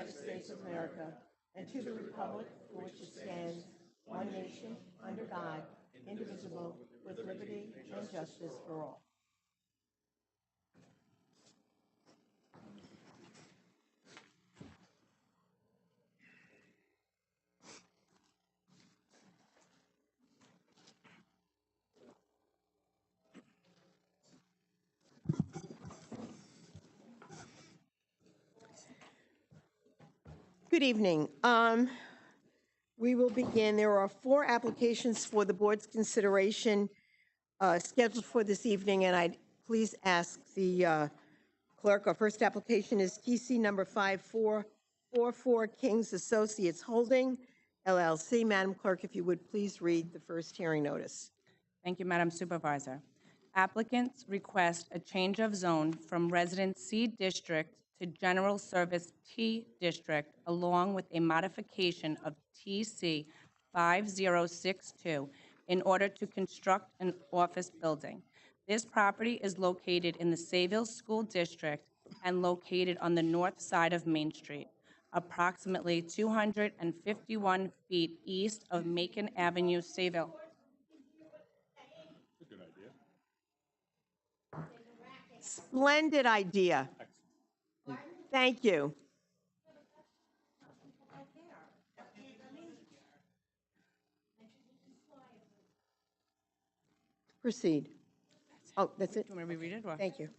United States of America and to the republic for which it stands, one nation, under God, indivisible, with liberty and justice for all. Good evening. We will begin. There are 4 applications for the board's consideration scheduled for this evening, and I'd please ask the clerk. Our first application is TC number 5444 Kings Associates Holding, LLC. Madam Clerk, if you would please read the first hearing notice. Thank you, Madam Supervisor. Applicants request a change of zone from Residence C District to General Service T District, along with a modification of TC 5062 in order to construct an office building. This property is located in the Sayville School District and located on the north side of Main Street, approximately 251 feet east of Macon Avenue, Sayville. Splendid idea. Thank you. Proceed. Oh, that's it? Do you want me to reread it? Or? Thank you.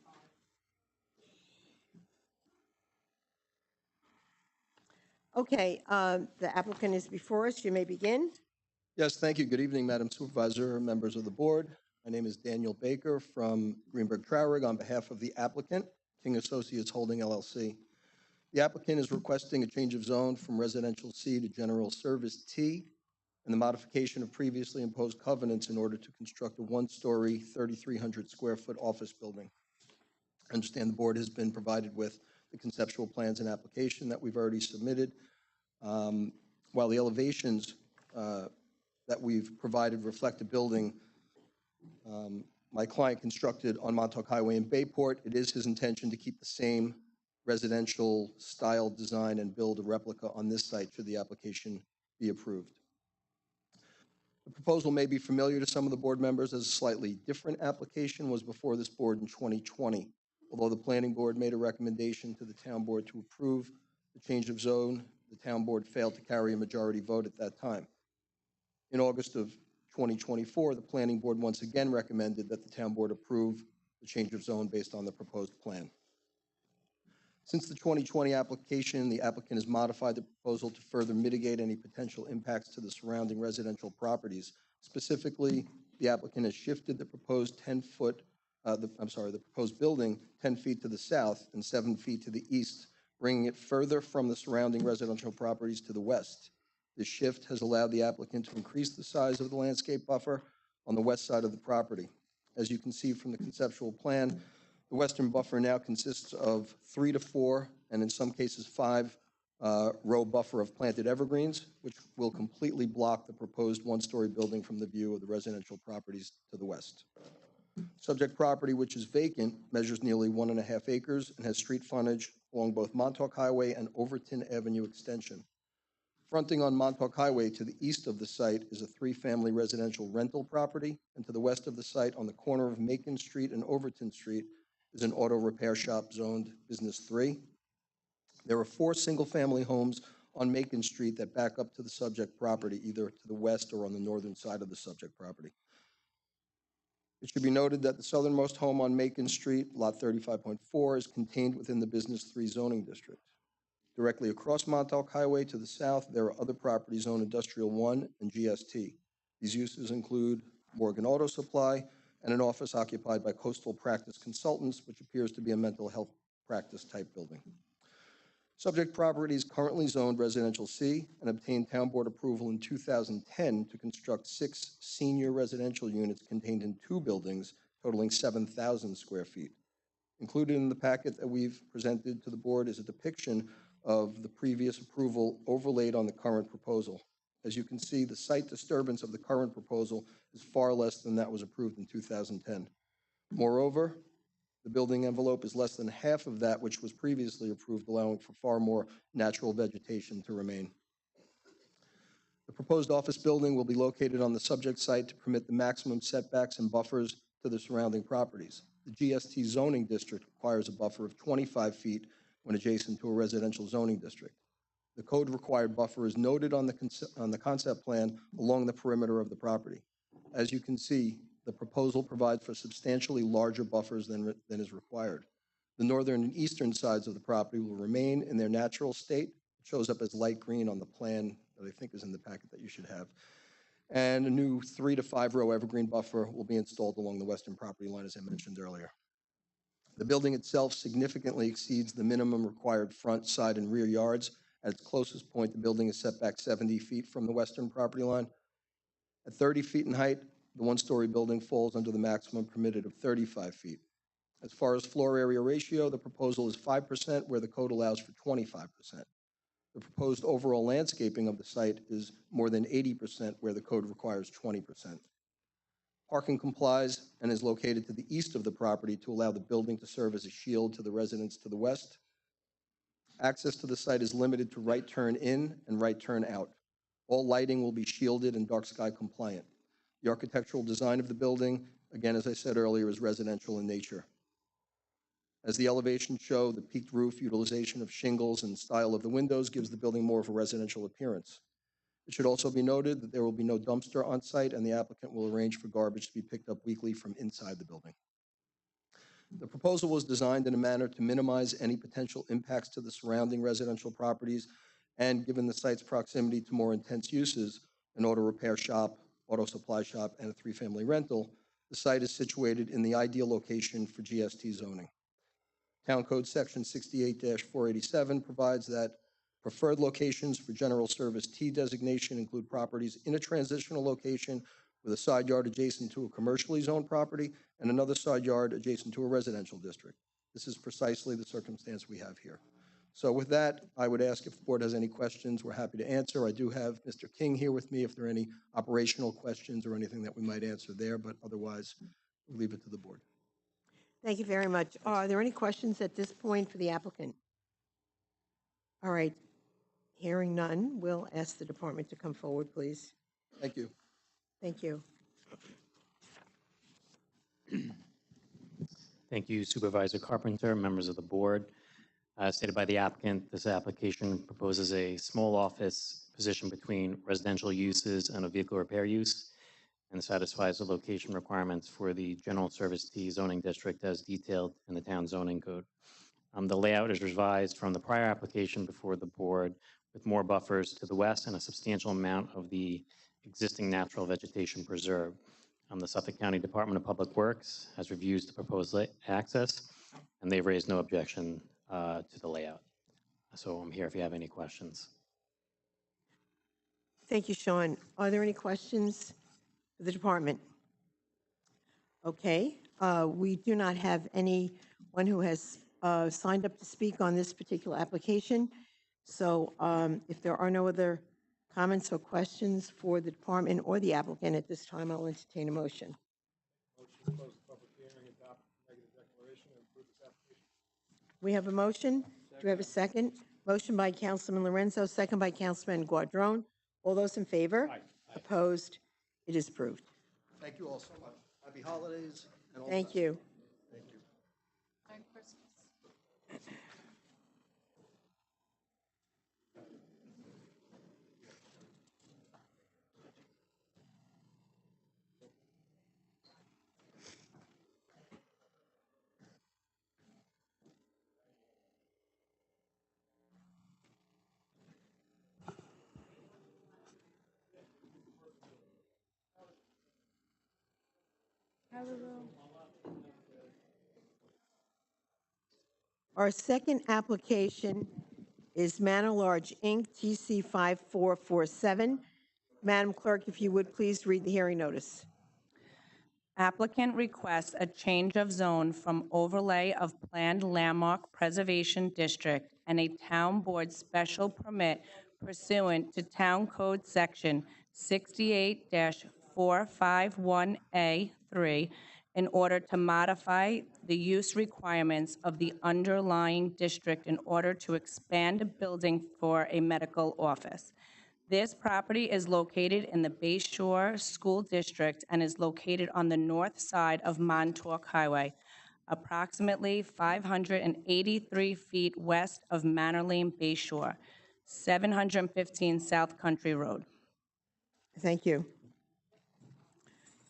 Okay, the applicant is before us. You may begin. Yes, thank you. Good evening, Madam Supervisor, members of the board. My name is Daniel Baker from Greenberg Traurig on behalf of the applicant, King Associates Holding LLC. The applicant is requesting a change of zone from residential C to general service T and the modification of previously imposed covenants in order to construct a 1-story, 3,300 square foot office building. I understand the board has been provided with the conceptual plans and application that we've already submitted. While the elevations that we've provided reflect a building my client constructed on Montauk Highway in Bayport, it is his intention to keep the same residential style design and build a replica on this site should the application be approved. The proposal may be familiar to some of the board members as a slightly different application was before this board in 2020. Although the planning board made a recommendation to the town board to approve the change of zone, the town board failed to carry a majority vote at that time. In August of 2024, the planning board once again recommended that the town board approve the change of zone based on the proposed plan. Since the 2020 application, the applicant has modified the proposal to further mitigate any potential impacts to the surrounding residential properties. Specifically, the applicant has shifted the proposed the proposed building 10 feet to the south and 7 feet to the east, bringing it further from the surrounding residential properties to the west. This shift has allowed the applicant to increase the size of the landscape buffer on the west side of the property. As you can see from the conceptual plan, the western buffer now consists of 3 to 4, and in some cases 5 row buffer of planted evergreens, which will completely block the proposed 1-story building from the view of the residential properties to the west. Subject property, which is vacant, measures nearly 1.5 acres and has street frontage along both Montauk Highway and Overton Avenue extension. Fronting on Montauk Highway to the east of the site is a 3-family residential rental property, and to the west of the site on the corner of Macon Street and Overton Street is an auto repair shop zoned Business 3. There are 4 single-family homes on Macon Street that back up to the subject property, either to the west or on the northern side of the subject property. It should be noted that the southernmost home on Macon Street, lot 35.4, is contained within the Business 3 zoning district. Directly across Montauk Highway to the south, there are other properties zoned Industrial 1 and GST. These uses include Morgan Auto Supply and an office occupied by Coastal Practice Consultants, which appears to be a mental health practice type building. Subject property is currently zoned Residential C and obtained town board approval in 2010 to construct 6 senior residential units contained in 2 buildings totaling 7,000 square feet. Included in the packet that we've presented to the board is a depiction of the previous approval overlaid on the current proposal. As you can see, the site disturbance of the current proposal is far less than that was approved in 2010. Moreover, The building envelope is less than half of that which was previously approved, allowing for far more natural vegetation to remain. The proposed office building will be located on the subject site to permit the maximum setbacks and buffers to the surrounding properties. The GST zoning district requires a buffer of 25 feet when adjacent to a residential zoning district. The code required buffer is noted on the concept plan along the perimeter of the property. As you can see, the proposal provides for substantially larger buffers than is required. The northern and eastern sides of the property will remain in their natural state. It shows up as light green on the plan that I think is in the packet that you should have. And a new 3 to 5 row evergreen buffer will be installed along the western property line, as I mentioned earlier. The building itself significantly exceeds the minimum required front, side, and rear yards. At its closest point, the building is set back 70 feet from the western property line. At 30 feet in height, the one-story building falls under the maximum permitted of 35 feet. As far as floor area ratio, the proposal is 5%, where the code allows for 25%. The proposed overall landscaping of the site is more than 80%, where the code requires 20%. Parking complies and is located to the east of the property to allow the building to serve as a shield to the residents to the west. Access to the site is limited to right turn in and right turn out. All lighting will be shielded and dark sky compliant. The architectural design of the building, again, as I said earlier, is residential in nature. As the elevations show, the peaked roof, utilization of shingles, and style of the windows gives the building more of a residential appearance. It should also be noted that there will be no dumpster on site, and the applicant will arrange for garbage to be picked up weekly from inside the building. The proposal was designed in a manner to minimize any potential impacts to the surrounding residential properties, and given the site's proximity to more intense uses, an auto repair shop, auto supply shop, and a 3-family rental, the site is situated in the ideal location for GST zoning. Town Code Section 68-487 provides that preferred locations for general service T designation include properties in a transitional location with a side yard adjacent to a commercially zoned property and another side yard adjacent to a residential district. This is precisely the circumstance we have here. So with that, I would ask if the board has any questions, we're happy to answer. I do have Mr. King here with me if there are any operational questions or anything that we might answer there, but otherwise, we'll leave it to the board. Thank you very much. Are there any questions at this point for the applicant? All right. Hearing none, we'll ask the department to come forward, please. Thank you. Thank you. Thank you, Supervisor Carpenter, members of the board. As stated by the applicant, this application proposes a small office position between residential uses and a vehicle repair use, and satisfies the location requirements for the general service T zoning district as detailed in the town zoning code. The layout is revised from the prior application before the board with more buffers to the west and a substantial amount of the existing natural vegetation preserved. The Suffolk County Department of Public Works has reviewed the proposed access, and they've raised no objection to the layout. So I'm here if you have any questions. Thank you, Sean. Are there any questions for the department? Okay. We do not have anyone who has signed up to speak on this particular application. So if there are no other comments or questions for the department or the applicant at this time, I'll entertain a motion. Motion to close the public hearing, adopt negative declaration, and approve this application. We have a motion. Do we have a second? Motion by Councilman Lorenzo, second by Councilman Guardrone. All those in favor? Aye. Opposed? It is approved. Thank you all so much. Happy holidays. And all the Thank best. you. Thank you. Our second application is Manor Large, Inc., TC 5447. Madam Clerk, if you would please read the hearing notice. Applicant requests a change of zone from overlay of planned landmark preservation district and a town board special permit pursuant to Town Code Section 68-451A3 in order to modify the use requirements of the underlying district in order to expand a building for a medical office. This property is located in the Bay Shore School District and is located on the north side of Montauk Highway, approximately 583 feet west of Manor Lane Bay Shore, 715 South Country Road. Thank you.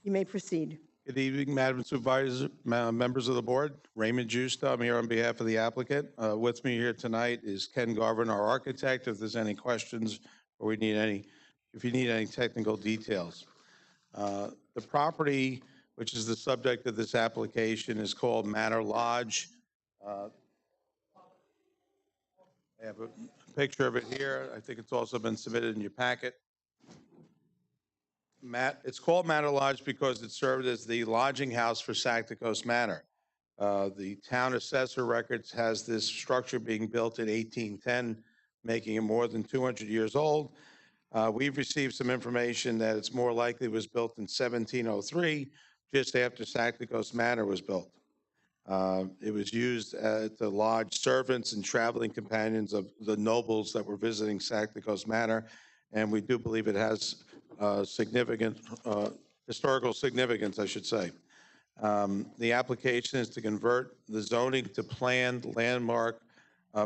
You may proceed. Good evening, Madam Supervisor, members of the board. Raymond Justa, I'm here on behalf of the applicant. With me here tonight is Ken Garvin, our architect, if there's any questions or if you need any technical details. The property, which is the subject of this application, is called Manor Lodge. I have a picture of it here. I think it's also been submitted in your packet. It's called Manor Lodge because it served as the lodging house for Sacticos Manor. The town assessor records has this structure being built in 1810, making it more than 200 years old. We've received some information that it's more likely was built in 1703, just after Sacticos Manor was built. It was used to lodge servants and traveling companions of the nobles that were visiting Sacticos Manor, and we do believe it has significant historical significance, I should say. The application is to convert the zoning to planned landmark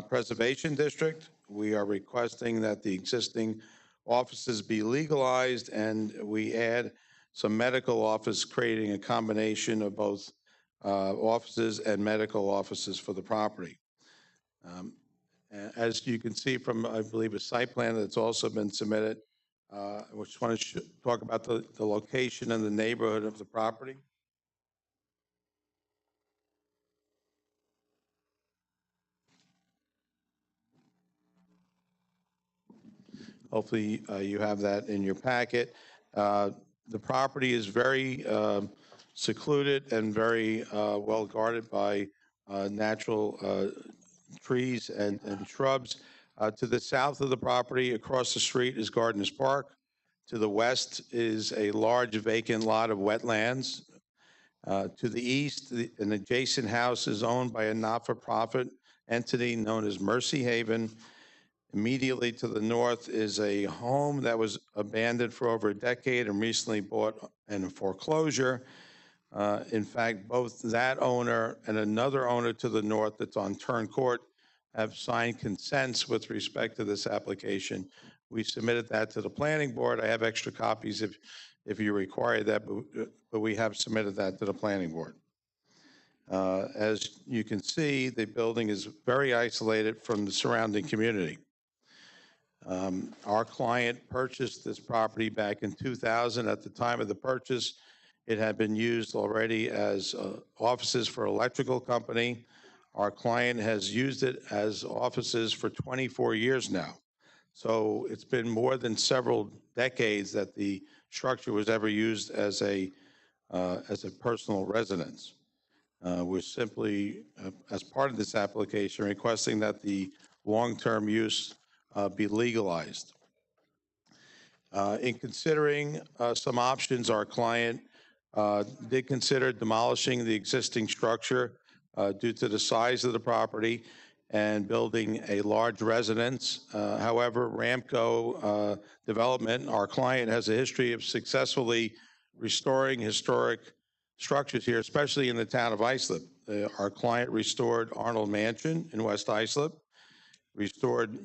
preservation district. We are requesting that the existing offices be legalized, and we add some medical office, creating a combination of both offices and medical offices for the property. As you can see from, I believe, a site plan that's also been submitted, I just want to talk about the location and the neighborhood of the property. Hopefully you have that in your packet. The property is very secluded and very well guarded by natural trees and shrubs. To the south of the property, across the street, is Gardeners Park. To the west is a large vacant lot of wetlands. To the east, an adjacent house is owned by a not-for-profit entity known as Mercy Haven. Immediately to the north is a home that was abandoned for over a decade and recently bought in a foreclosure. In fact, both that owner and another owner to the north that's on Turn Court have signed consents with respect to this application. We submitted that to the planning board. I have extra copies if you require that, but we have submitted that to the planning board. As you can see, the building is very isolated from the surrounding community. Our client purchased this property back in 2000. At the time of the purchase, it had been used already as offices for electrical company. Our client has used it as offices for 24 years now. So it's been more than several decades that the structure was ever used as a personal residence. We're simply, as part of this application, requesting that the long-term use be legalized. In considering some options, our client did consider demolishing the existing structure due to the size of the property and building a large residence. However, Ramco Development, our client, has a history of successfully restoring historic structures here, especially in the town of Islip. Our client restored Arnold Mansion in West Islip, restored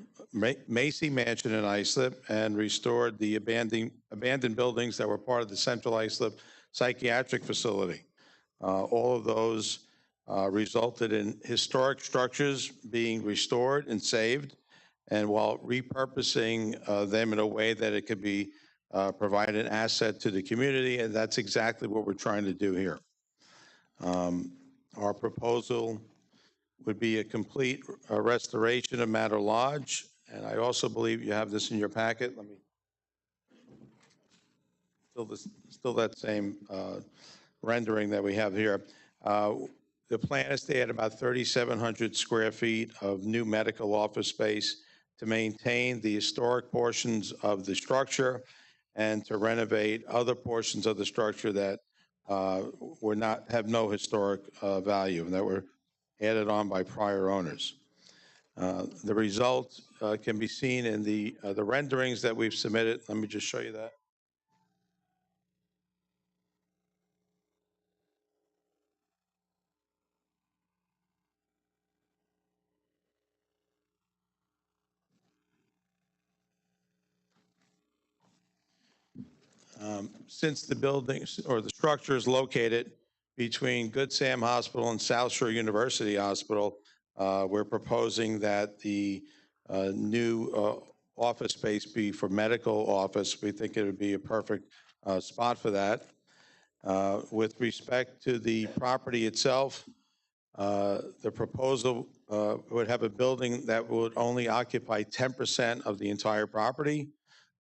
Macy Mansion in Islip, and restored the abandoned buildings that were part of the Central Islip Psychiatric Facility. All of those resulted in historic structures being restored and saved, and while repurposing them in a way that it could be provide an asset to the community, and that's exactly what we're trying to do here. Our proposal would be a complete restoration of Manor Lodge, and I also believe you have this in your packet. Let me, still that same rendering that we have here. The plan is to add about 3,700 square feet of new medical office space to maintain the historic portions of the structure and to renovate other portions of the structure that have no historic value, and that were added on by prior owners. The result can be seen in the renderings that we've submitted. Let me just show you that. Since the building or the structure is located between Good Sam Hospital and South Shore University Hospital, we're proposing that the new office space be for medical office. We think it would be a perfect spot for that. With respect to the property itself, the proposal would have a building that would only occupy 10% of the entire property.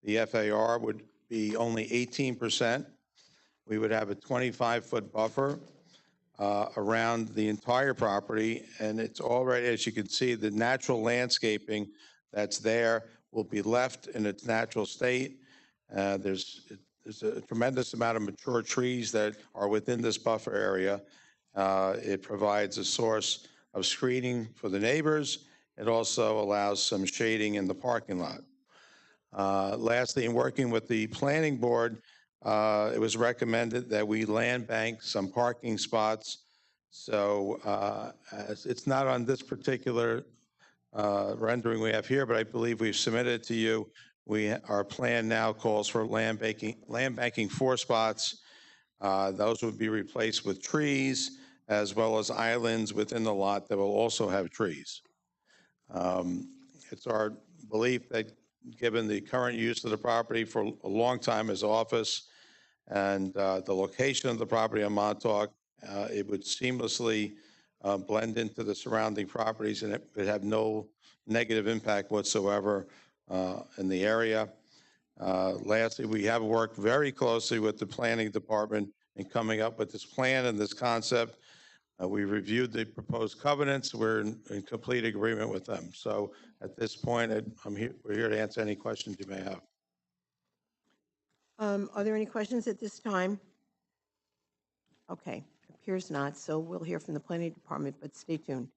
The FAR would be only 18%. We would have a 25-foot buffer around the entire property, and it's already, as you can see, the natural landscaping that's there will be left in its natural state. There's a tremendous amount of mature trees that are within this buffer area. It provides a source of screening for the neighbors. It also allows some shading in the parking lot. Lastly, in working with the planning board, it was recommended that we land bank some parking spots. So it's not on this particular rendering we have here, but I believe we've submitted it to you. Our plan now calls for land banking 4 spots. Those would be replaced with trees, as well as islands within the lot that will also have trees. It's our belief that given the current use of the property for a long time as office and the location of the property on Montauk, it would seamlessly blend into the surrounding properties, and it would have no negative impact whatsoever in the area. Lastly, we have worked very closely with the planning department in coming up with this plan and this concept. We reviewed the proposed covenants. We're in complete agreement with them. So at this point, we're here to answer any questions you may have. Are there any questions at this time? Okay, appears not, so we'll hear from the planning department, but stay tuned.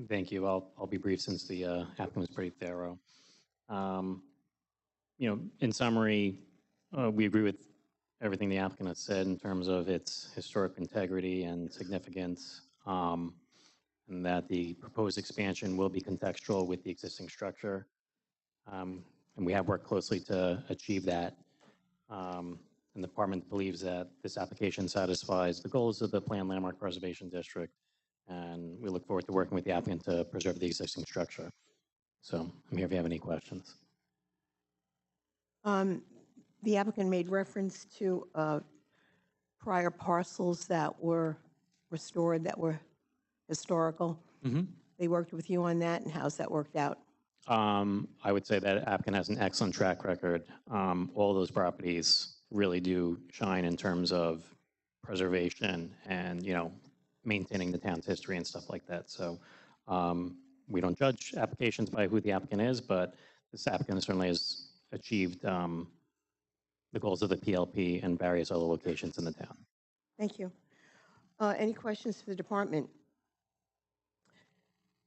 Thank you. I'll be brief since the applicant was pretty thorough. In summary, we agree with everything the applicant has said in terms of its historic integrity and significance, and that the proposed expansion will be contextual with the existing structure. And we have worked closely to achieve that. And the department believes that this application satisfies the goals of the Planned Landmark Preservation District, and we look forward to working with the applicant to preserve the existing structure. So I'm here if you have any questions. The applicant made reference to prior parcels that were restored, that were historical. They worked with you on that, and how's that worked out? I would say that applicant has an excellent track record. All those properties really do shine in terms of preservation and, maintaining the town's history and stuff like that. So we don't judge applications by who the applicant is, but this applicant certainly has achieved the goals of the PLP and various other locations in the town. Thank you. Any questions for the department?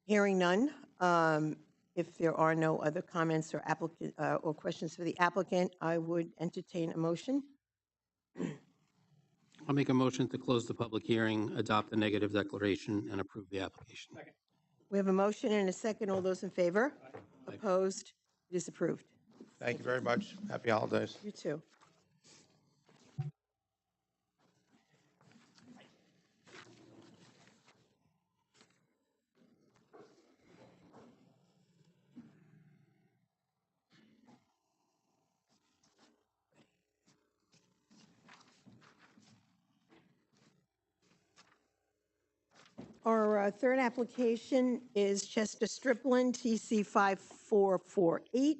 Hearing none. If there are no other comments or questions for the applicant, I would entertain a motion. I'll make a motion to close the public hearing, adopt the negative declaration, and approve the application. We have a motion and a second. All those in favor? Opposed? It is approved. Thank you very much. Happy holidays. You too. Our third application is Chester Stripland, TC 5448.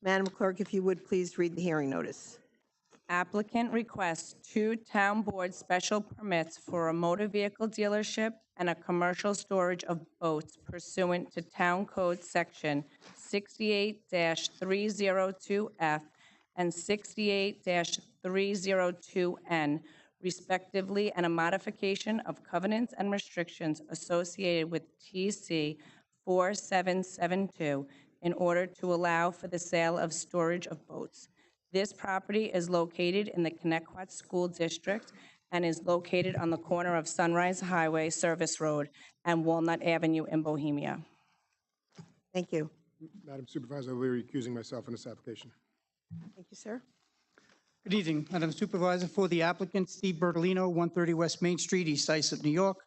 Madam Clerk, if you would please read the hearing notice. Applicant requests 2 town board special permits for a motor vehicle dealership and a commercial storage of boats pursuant to Town Code Section 68-302F and 68-302N, respectively, and a modification of covenants and restrictions associated with TC 4772 in order to allow for the sale of storage of boats. This property is located in the Connecticut School District and is located on the corner of Sunrise Highway Service Road and Walnut Avenue in Bohemia. Thank you. Madam Supervisor, I will be recusing myself in this application. Thank you, sir. Good evening, Madam Supervisor. For the applicant, Steve Bertolino, 130 West Main Street, East Islip, New York.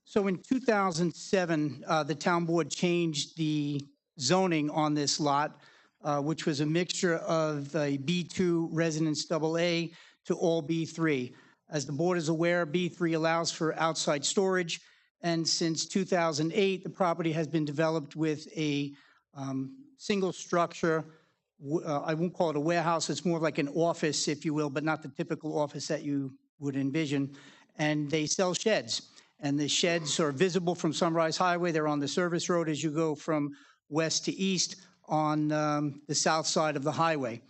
So in 2007, the town board changed the zoning on this lot, which was a mixture of a B2 residence AA to all B3. As the board is aware, B3 allows for outside storage, and since 2008, the property has been developed with a single structure. I won't call it a warehouse, it's more like an office, if you will, but not the typical office that you would envision. And they sell sheds, and the sheds are visible from Sunrise Highway. They're on the service road as you go from west to east on the south side of the highway.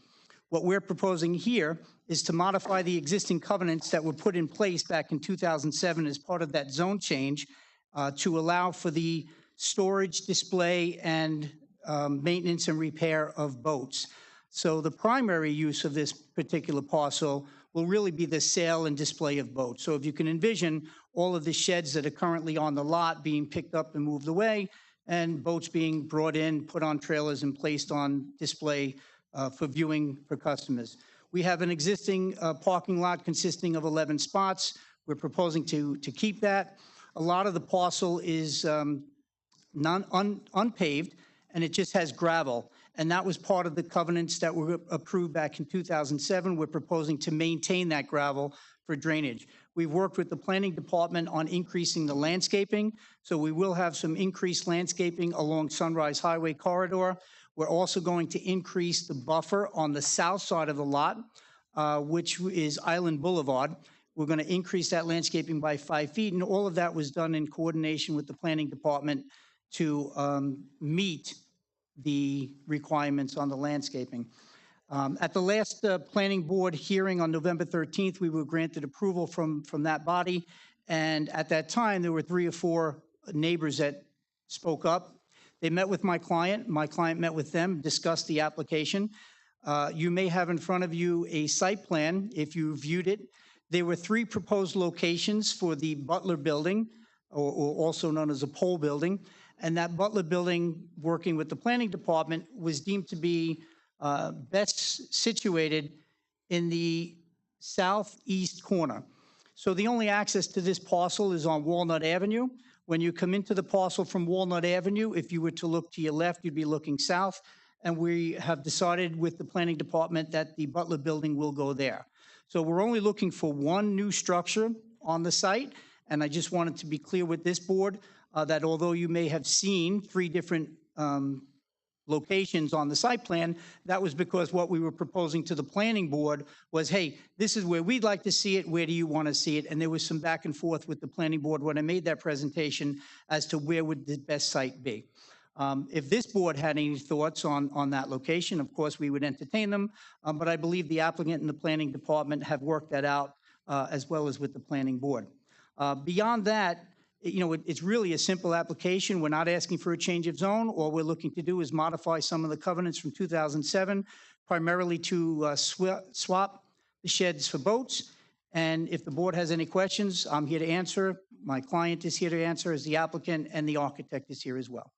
What we're proposing here is to modify the existing covenants that were put in place back in 2007 as part of that zone change to allow for the storage, display, and maintenance and repair of boats. So the primary use of this particular parcel will really be the sale and display of boats. So if you can envision all of the sheds that are currently on the lot being picked up and moved away, and boats being brought in, put on trailers, and placed on display for viewing for customers. We have an existing parking lot consisting of 11 spots. We're proposing to keep that. A lot of the parcel is unpaved, and it just has gravel. And that was part of the covenants that were approved back in 2007. We're proposing to maintain that gravel for drainage. We've worked with the planning department on increasing the landscaping, so we will have some increased landscaping along Sunrise Highway corridor. We're also going to increase the buffer on the south side of the lot, which is Island Boulevard. We're going to increase that landscaping by 5 feet, and all of that was done in coordination with the planning department to meet the requirements on the landscaping. At the last planning board hearing on November 13th, we were granted approval from that body. And at that time, there were 3 or 4 neighbors that spoke up. They met with my client met with them, discussed the application. You may have in front of you a site plan if you viewed it. There were 3 proposed locations for the Butler Building, or also known as a pole building. And that Butler Building, working with the planning department, was deemed to be best situated in the southeast corner. So the only access to this parcel is on Walnut Avenue. When you come into the parcel from Walnut Avenue, if you were to look to your left, you'd be looking south. And we have decided with the planning department that the Butler Building will go there. So we're only looking for 1 new structure on the site. And I just wanted to be clear with this board that although you may have seen 3 different locations on the site plan, that was because what we were proposing to the planning board was, hey, this is where we'd like to see it, where do you want to see it? And there was some back and forth with the planning board when I made that presentation as to where would the best site be. If this board had any thoughts on that location, of course, we would entertain them, but I believe the applicant and the planning department have worked that out as well as with the planning board. Beyond that, it's really a simple application. We're not asking for a change of zone. All we're looking to do is modify some of the covenants from 2007, primarily to swap the sheds for boats. And if the board has any questions, I'm here to answer. My client is here to answer as the applicant, and the architect is here as well.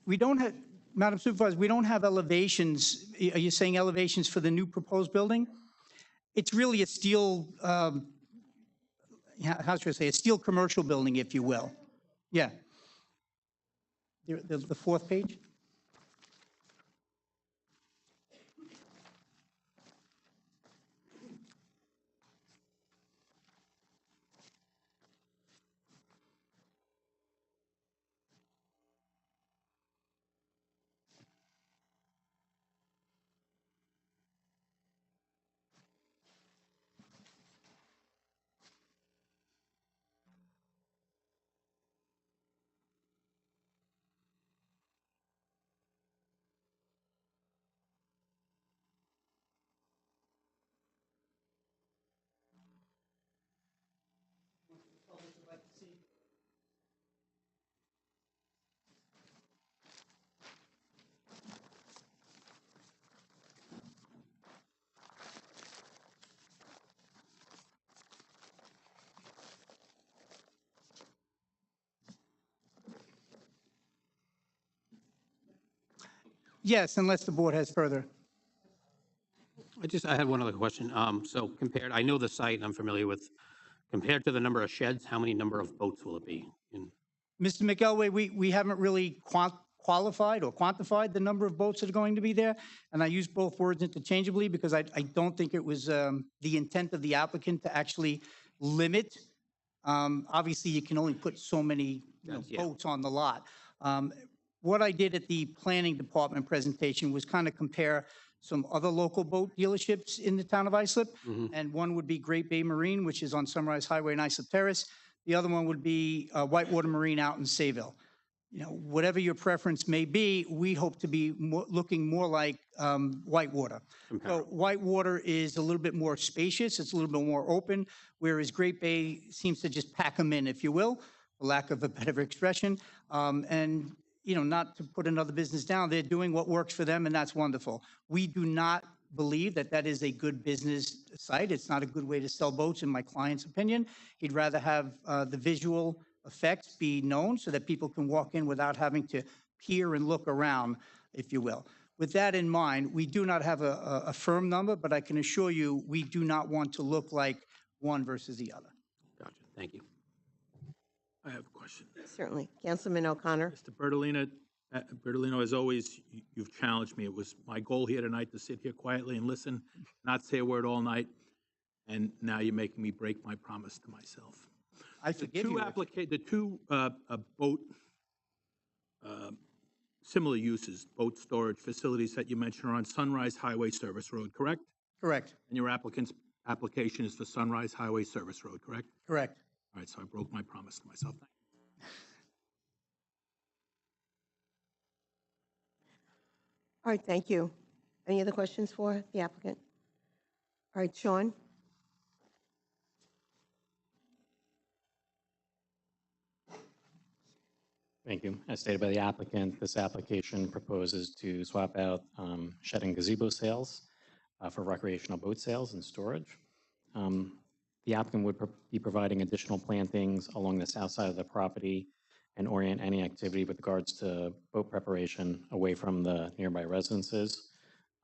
We don't have, Madam Supervisor, we don't have elevations. Are you saying elevations for the new proposed building? It's really a steel, how should I say, a steel commercial building, if you will. Yeah. The 4th page. Yes, unless the board has further. I had one other question. So compared, I know the site, I'm familiar with, compared to the number of sheds, how many number of boats will it be? Mr. McElway, we haven't really qualified or quantified the number of boats that are going to be there, and I use both words interchangeably because I don't think it was the intent of the applicant to actually limit. Obviously, you can only put so many Yeah. boats on the lot. What I did at the planning department presentation was kind of compare some other local boat dealerships in the town of Islip, and one would be Great Bay Marine, which is on Sunrise Highway in Islip Terrace. The other one would be Whitewater Marine out in Sayville. Whatever your preference may be, we hope to be looking more like Whitewater. So Whitewater is a little bit more spacious, it's a little bit more open, whereas Great Bay seems to just pack them in, if you will, for lack of a better expression. And, not to put another business down, they're doing what works for them, and that's wonderful. We do not believe that that is a good business site. It's not a good way to sell boats, in my client's opinion. He'd rather have the visual effects be known so that people can walk in without having to peer and look around, if you will. With that in mind, we do not have a firm number, but I can assure you, we do not want to look like one versus the other. Gotcha, thank you. I have a question. Certainly. Councilman O'Connor? Mr. Bertolino, as always, you've challenged me. It was my goal here tonight to sit here quietly and listen, not say a word all night, and now you're making me break my promise to myself. I forgive you. The two boat, similar uses, boat storage facilities that you mentioned are on Sunrise Highway Service Road, correct? Correct, And your applicant's application is for Sunrise Highway Service Road, correct? correct. All right, so I broke my promise to myself. All right, thank you. Any other questions for the applicant? All right, Sean? Thank you. As stated by the applicant, this application proposes to swap out shed and gazebo sales for recreational boat sales and storage. The applicant would be providing additional plantings along the south side of the property and orient any activity with regards to boat preparation away from the nearby residences.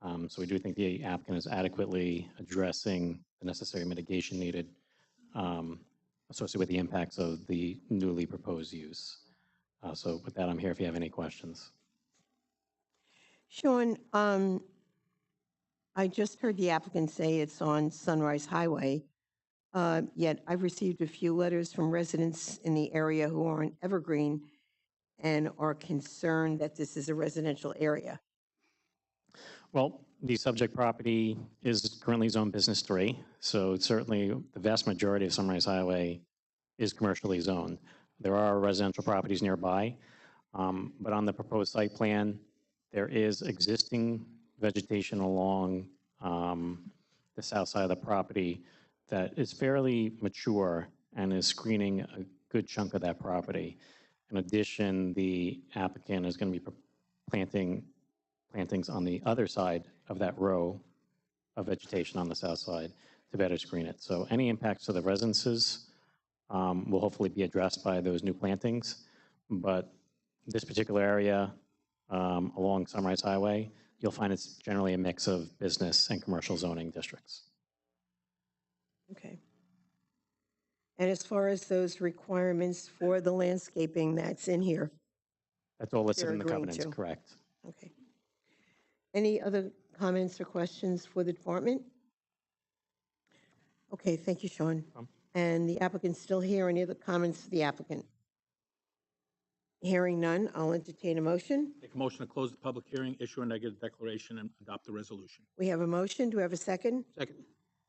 So we do think the applicant is adequately addressing the necessary mitigation needed associated with the impacts of the newly proposed use. So with that, I'm here if you have any questions. Sean, I just heard the applicant say it's on Sunrise Highway, yet I've received a few letters from residents in the area who are in Evergreen and are concerned that this is a residential area. Well, the subject property is currently zoned business 3, so certainly the vast majority of Sunrise Highway is commercially zoned. There are residential properties nearby, but on the proposed site plan, there is existing vegetation along the south side of the property that is fairly mature and is screening a good chunk of that property. In addition, the applicant is going to be planting plantings on the other side of that row of vegetation on the south side to better screen it. So any impacts to the residences will hopefully be addressed by those new plantings. But this particular area along Sunrise Highway, you'll find it's generally a mix of business and commercial zoning districts. Okay. And as far as those requirements for the landscaping that's in here? That's all listed You're in the agreeing covenants, to. correct? Okay. Any other comments or questions for the department? Okay, thank you, Sean. And the applicant's still here. Any other comments for the applicant? Hearing none, I'll entertain a motion. Make a motion to close the public hearing, issue a negative declaration, and adopt the resolution. We have a motion. Do we have a second? Second.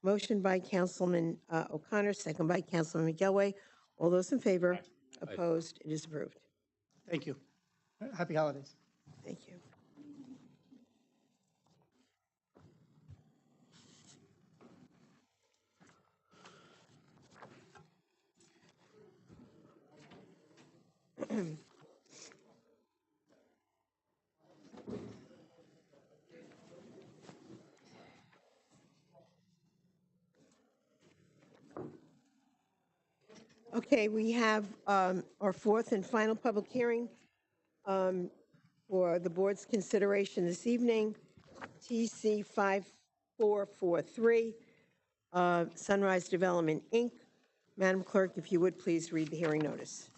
Motion by Councilman O'Connor, second by Councilman McElway. All those in favor? Opposed? It is approved. Thank you. Happy holidays. Thank you. Okay, we have our fourth and final public hearing. for the board's consideration this evening, TC 5443, Sunrise Development, Inc. Madam Clerk, if you would please read the hearing notice.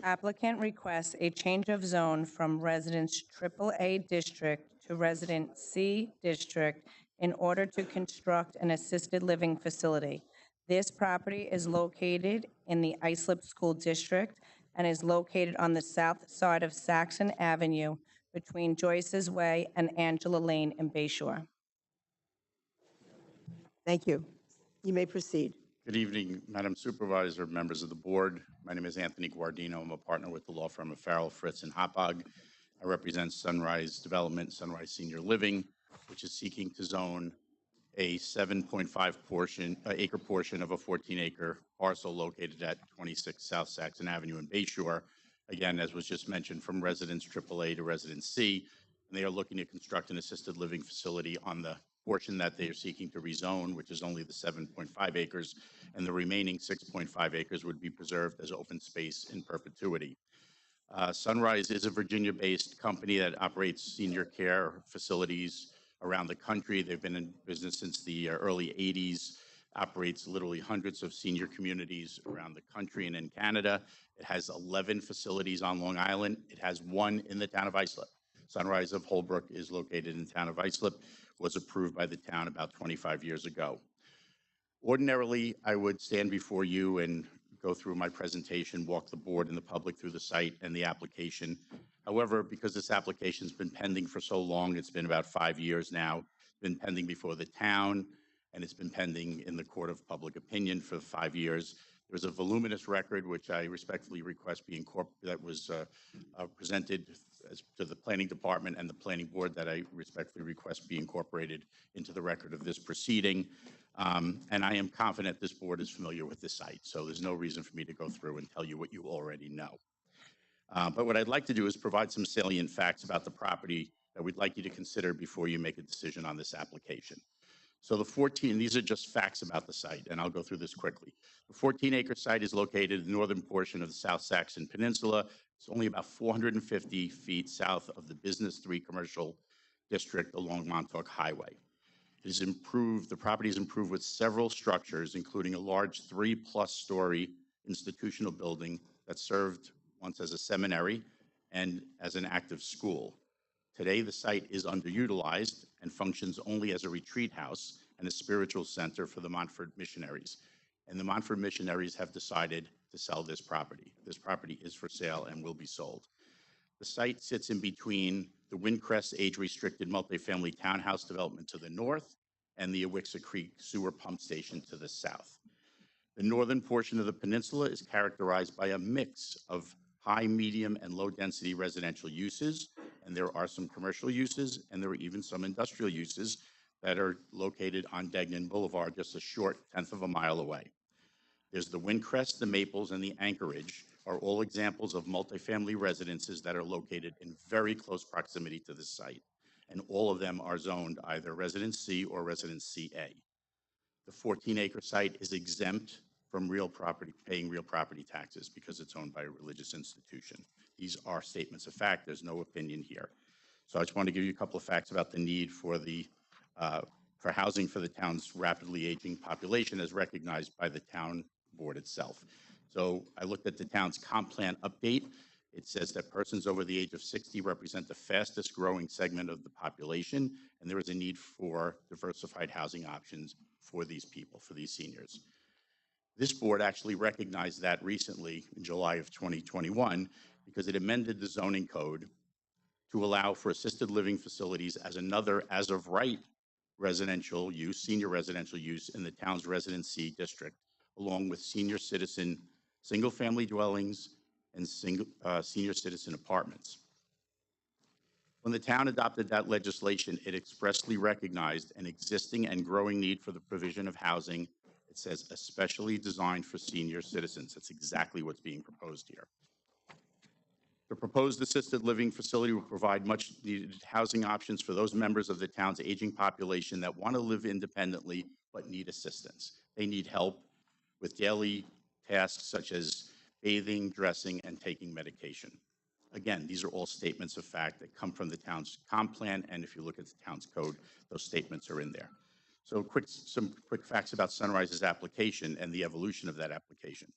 Applicant requests a change of zone from Residence AAA District to Residence C District in order to construct an assisted living facility. This property is located in the Islip School District and is located on the south side of Saxon Avenue between Joyce's Way and Angela Lane in Bay Shore. Thank you. You may proceed. Good evening, Madam Supervisor, members of the board. My name is Anthony Guardino. I'm a partner with the law firm of Farrell, Fritz, and Hopog. I represent Sunrise Development, Sunrise Senior Living, which is seeking to zone a 7.5 acre portion of a 14-acre parcel located at 26 South Saxon Avenue in Bay Shore. Again, as was just mentioned, from Residence AAA to Residence C, and they are looking to construct an assisted living facility on the portion that they are seeking to rezone, which is only the 7.5 acres, and the remaining 6.5 acres would be preserved as open space in perpetuity. Sunrise is a Virginia-based company that operates senior care facilities around the country. They've been in business since the early 80s, operates literally hundreds of senior communities around the country and in Canada. It has 11 facilities on Long Island. It has one in the town of Islip. Sunrise of Holbrook is located in the town of Islip, was approved by the town about 25 years ago. Ordinarily, I would stand before you and go through my presentation, walk the board and the public through the site and the application. However, because this application's been pending for so long, it's been about 5 years now, been pending before the town, and it's been pending in the court of public opinion for 5 years. There's a voluminous record, which I respectfully request be incorporated, that was presented to the planning department and the planning board, that I respectfully request be incorporated into the record of this proceeding. And I am confident this board is familiar with this site, so there's no reason for me to go through and tell you what you already know. But what I'd like to do is provide some salient facts about the property that we'd like you to consider before you make a decision on this application. So these are just facts about the site, and I'll go through this quickly. The 14-acre site is located in the northern portion of the South Saxon Peninsula. It's only about 450 feet south of the Business 3 Commercial District along Montauk Highway. It is improved, the property is improved with several structures, including a large 3+ story institutional building that served once as a seminary and as an active school. Today, the site is underutilized and functions only as a retreat house and a spiritual center for the Montfort missionaries. And the Montfort missionaries have decided to sell this property. This property is for sale and will be sold. The site sits in between the Windcrest age-restricted multifamily townhouse development to the north and the Awixa Creek sewer pump station to the south. The northern portion of the peninsula is characterized by a mix of high, medium, and low-density residential uses, and there are some commercial uses, and there are even some industrial uses that are located on Degnan Boulevard, just a short 1/10 of a mile away. There's the Windcrest, the Maples, and the Anchorage are all examples of multifamily residences that are located in very close proximity to this site, and all of them are zoned either Residence C or Residence CA. The 14-acre site is exempt from paying real property taxes because it's owned by a religious institution. These are statements of fact. There's no opinion here. So I just want to give you a couple of facts about the need for housing for the town's rapidly aging population as recognized by the town board itself. So I looked at the town's comp plan update. It says that persons over the age of 60 represent the fastest growing segment of the population, and there is a need for diversified housing options for these people, for these seniors. This board actually recognized that recently in July of 2021 because it amended the zoning code to allow for assisted living facilities as another as-of-right residential use, senior residential use in the town's Residence C district, along with senior citizen single-family dwellings and senior citizen apartments. When the town adopted that legislation, it expressly recognized an existing and growing need for the provision of housing. It says especially designed for senior citizens. That's exactly what's being proposed here. The proposed assisted living facility will provide much needed housing options for those members of the town's aging population that want to live independently but need assistance. They need help with daily tasks such as bathing, dressing, and taking medication. Again, these are all statements of fact that come from the town's comp plan, and if you look at the town's code, those statements are in there. So some quick facts about Sunrise's application and the evolution of that application.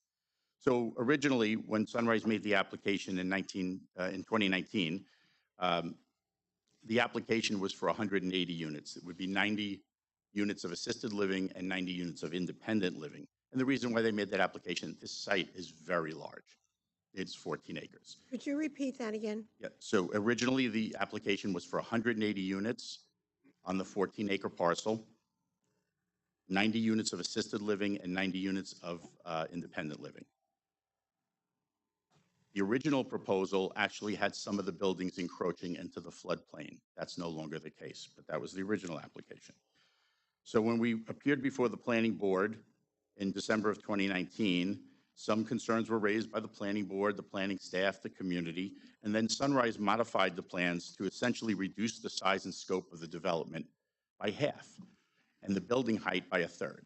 So originally, when Sunrise made the application in 2019, the application was for 180 units. It would be 90 units of assisted living and 90 units of independent living. And the reason why they made that application, this site is very large. It's 14 acres. Could you repeat that again? Yeah, so originally the application was for 180 units on the 14-acre parcel, 90 units of assisted living and 90 units of independent living. The original proposal actually had some of the buildings encroaching into the floodplain. That's no longer the case, but that was the original application. So when we appeared before the planning board in December of 2019, some concerns were raised by the planning board, the planning staff, the community, and then Sunrise modified the plans to essentially reduce the size and scope of the development by half and the building height by a third.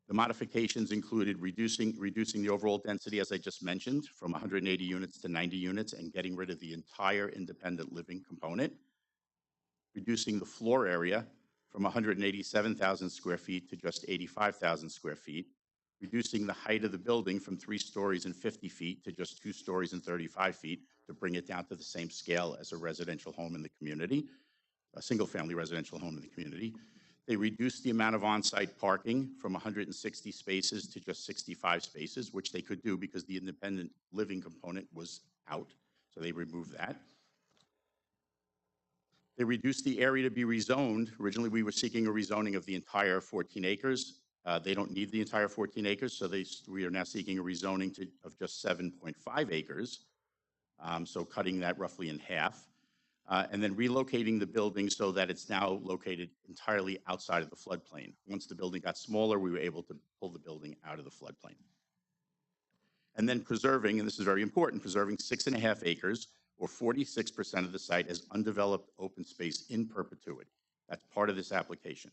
The modifications included reducing the overall density, as I just mentioned, from 180 units to 90 units and getting rid of the entire independent living component, reducing the floor area from 187,000 square feet to just 85,000 square feet, reducing the height of the building from 3 stories and 50 feet to just 2 stories and 35 feet to bring it down to the same scale as a residential home in the community, a single-family residential home in the community. They reduced the amount of on-site parking from 160 spaces to just 65 spaces, which they could do because the independent living component was out, so they removed that. They reduced the area to be rezoned. Originally, we were seeking a rezoning of the entire 14 acres. They don't need the entire 14 acres, so we are now seeking a rezoning of just 7.5 acres, so cutting that roughly in half. And then relocating the building so that it's now located entirely outside of the floodplain. Once the building got smaller, we were able to pull the building out of the floodplain. And then preserving, and this is very important, preserving 6.5 acres or 46% of the site as undeveloped open space in perpetuity. That's part of this application.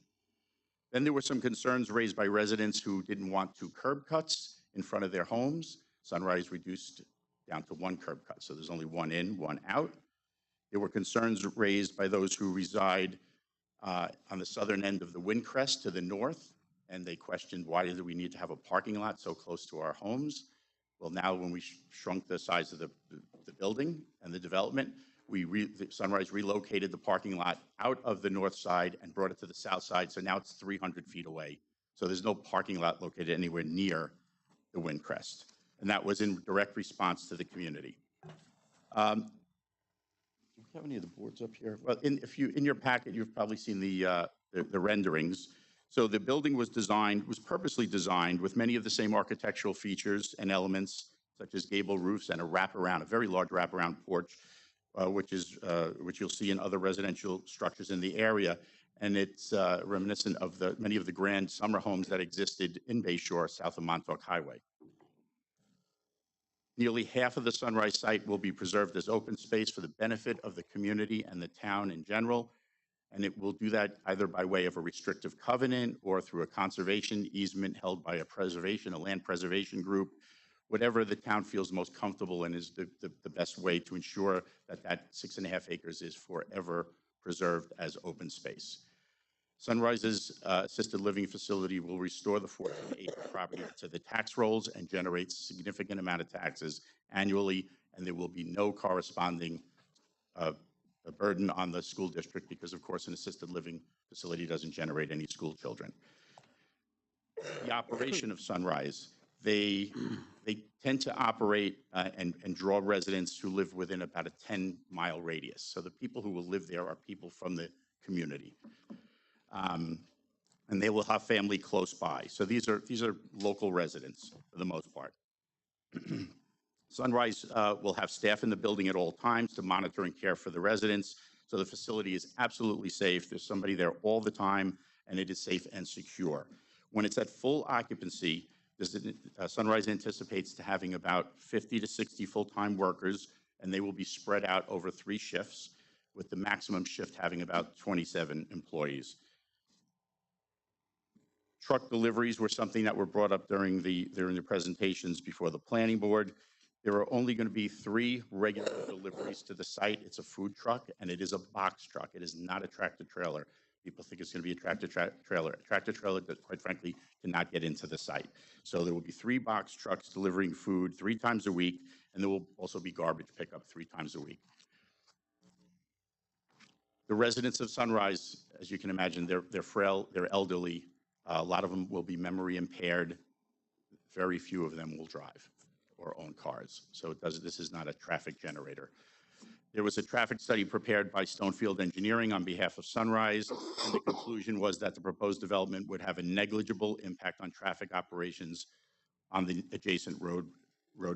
Then there were some concerns raised by residents who didn't want 2 curb cuts in front of their homes. Sunrise reduced down to 1 curb cut, so there's only 1 in, 1 out. There were concerns raised by those who reside on the southern end of the Windcrest to the north, and they questioned why do we need to have a parking lot so close to our homes. Well, now when we shrunk the size of the building and the development, Sunrise relocated the parking lot out of the north side and brought it to the south side, so now it's 300 feet away. So there's no parking lot located anywhere near the Windcrest, and that was in direct response to the community. Do we have any of the boards up here? Well, in your packet, you've probably seen the renderings. So the building was purposely designed with many of the same architectural features and elements, such as gable roofs and a very large wraparound porch, which you'll see in other residential structures in the area. And it's reminiscent of many of the grand summer homes that existed in Bay Shore, south of Montauk Highway. Nearly half of the Sunrise site will be preserved as open space for the benefit of the community and the town in general, and it will do that either by way of a restrictive covenant or through a conservation easement held by a land preservation group, whatever the town feels most comfortable and is the best way to ensure that 6.5 acres is forever preserved as open space. Sunrise's assisted living facility will restore the 14-acre property to the tax rolls and generate a significant amount of taxes annually, and there will be no corresponding burden on the school district because, of course, an assisted living facility doesn't generate any school children. The operation of Sunrise, they tend to operate and draw residents who live within about a 10-mile radius. So the people who will live there are people from the community. And they will have family close by. So these are local residents for the most part. Sunrise will have staff in the building at all times to monitor and care for the residents. So the facility is absolutely safe. There's somebody there all the time, and it is safe and secure. When it's at full occupancy, Sunrise anticipates to having about 50 to 60 full-time workers, and they will be spread out over 3 shifts, with the maximum shift having about 27 employees. Truck deliveries were something that were brought up during the presentations before the planning board. There are only going to be 3 regular deliveries to the site. It's a food truck, and it is a box truck. It is not a tractor trailer. People think it's going to be a tractor trailer. A tractor trailer that, quite frankly, cannot get into the site. So there will be 3 box trucks delivering food 3 times a week, and there will also be garbage pickup 3 times a week. The residents of Sunrise, as you can imagine, they're frail, they're elderly. A lot of them will be memory impaired. Very few of them will drive or own cars. So this is not a traffic generator. There was a traffic study prepared by Stonefield Engineering on behalf of Sunrise, and the conclusion was that the proposed development would have a negligible impact on traffic operations on the adjacent road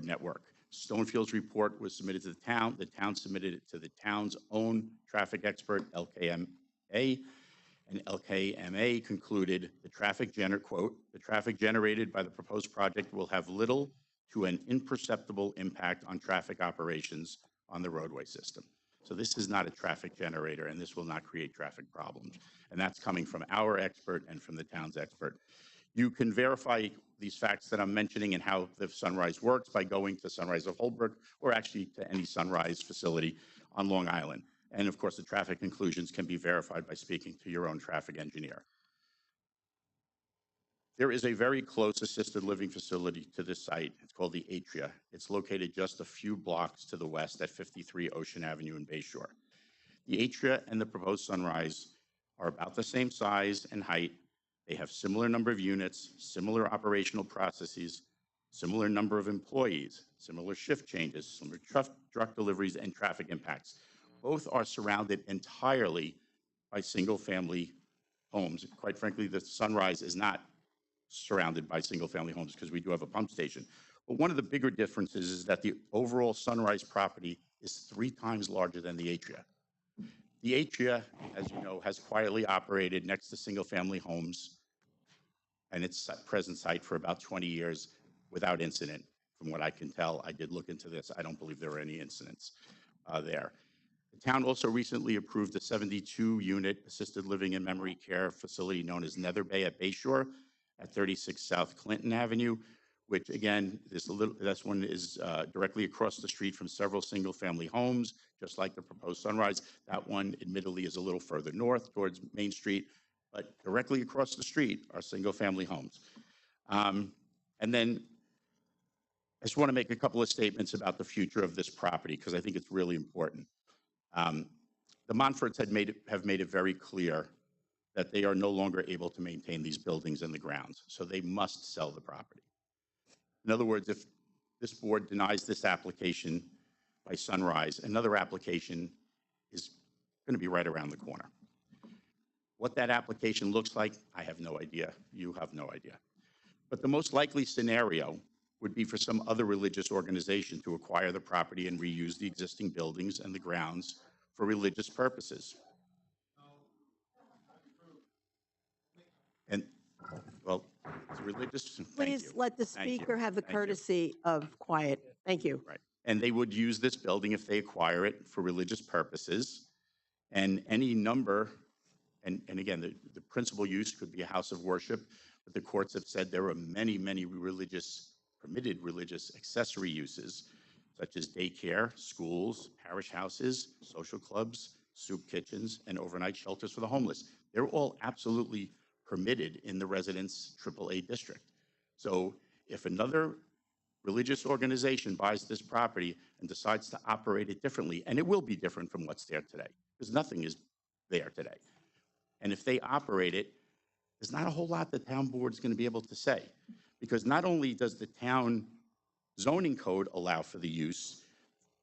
network. Stonefield's report was submitted to the town. The town submitted it to the town's own traffic expert, LKMA, and LKMA concluded the traffic generated by the proposed project will have little to an imperceptible impact on traffic operations on the roadway system. So this is not a traffic generator, and this will not create traffic problems. And that's coming from our expert and from the town's expert. You can verify these facts that I'm mentioning and how the Sunrise works by going to Sunrise of Holbrook or actually to any Sunrise facility on Long Island. And of course, the traffic conclusions can be verified by speaking to your own traffic engineer. There is a very close assisted living facility to this site. It's called the Atria. It's located just a few blocks to the west at 53 Ocean Avenue in Bayshore. The Atria and the proposed Sunrise are about the same size and height. They have similar number of units, similar operational processes, similar number of employees, similar shift changes, similar truck deliveries, and traffic impacts. Both are surrounded entirely by single-family homes. Quite frankly, the Sunrise is not surrounded by single-family homes because we do have a pump station. But one of the bigger differences is that the overall Sunrise property is 3 times larger than the Atria. The Atria, as you know, has quietly operated next to single-family homes and its present site for about 20 years without incident. From what I can tell, I did look into this. I don't believe there were any incidents there. The town also recently approved a 72-unit assisted living and memory care facility known as Nether Bay at Bayshore at 36 South Clinton Avenue, which again, this one is directly across the street from several single-family homes, just like the proposed Sunrise. That one, admittedly, is a little further north towards Main Street, but directly across the street are single-family homes. And then I just want to make a couple of statements about the future of this property, because I think it's really important. The Montforts have made it very clear that they are no longer able to maintain these buildings and the grounds, so they must sell the property. In other words, if this board denies this application by Sunrise, another application is going to be right around the corner. What that application looks like, I have no idea. You have no idea. But the most likely scenario would be for some other religious organization to acquire the property and reuse the existing buildings and the grounds for religious purposes. And, well, it's religious. Please let the speaker have the Thank you. courtesy of quiet. Thank you. Right. And they would use this building if they acquire it for religious purposes. And any number, and again, the principal use could be a house of worship, but the courts have said there are many, many permitted religious accessory uses, such as daycare, schools, parish houses, social clubs, soup kitchens, and overnight shelters for the homeless. They're all absolutely permitted in the residence AAA district. So if another religious organization buys this property and decides to operate it differently, and it will be different from what's there today, because nothing is there today. And if they operate it, there's not a whole lot the town board is going to be able to say, because not only does the town zoning code allow for the use,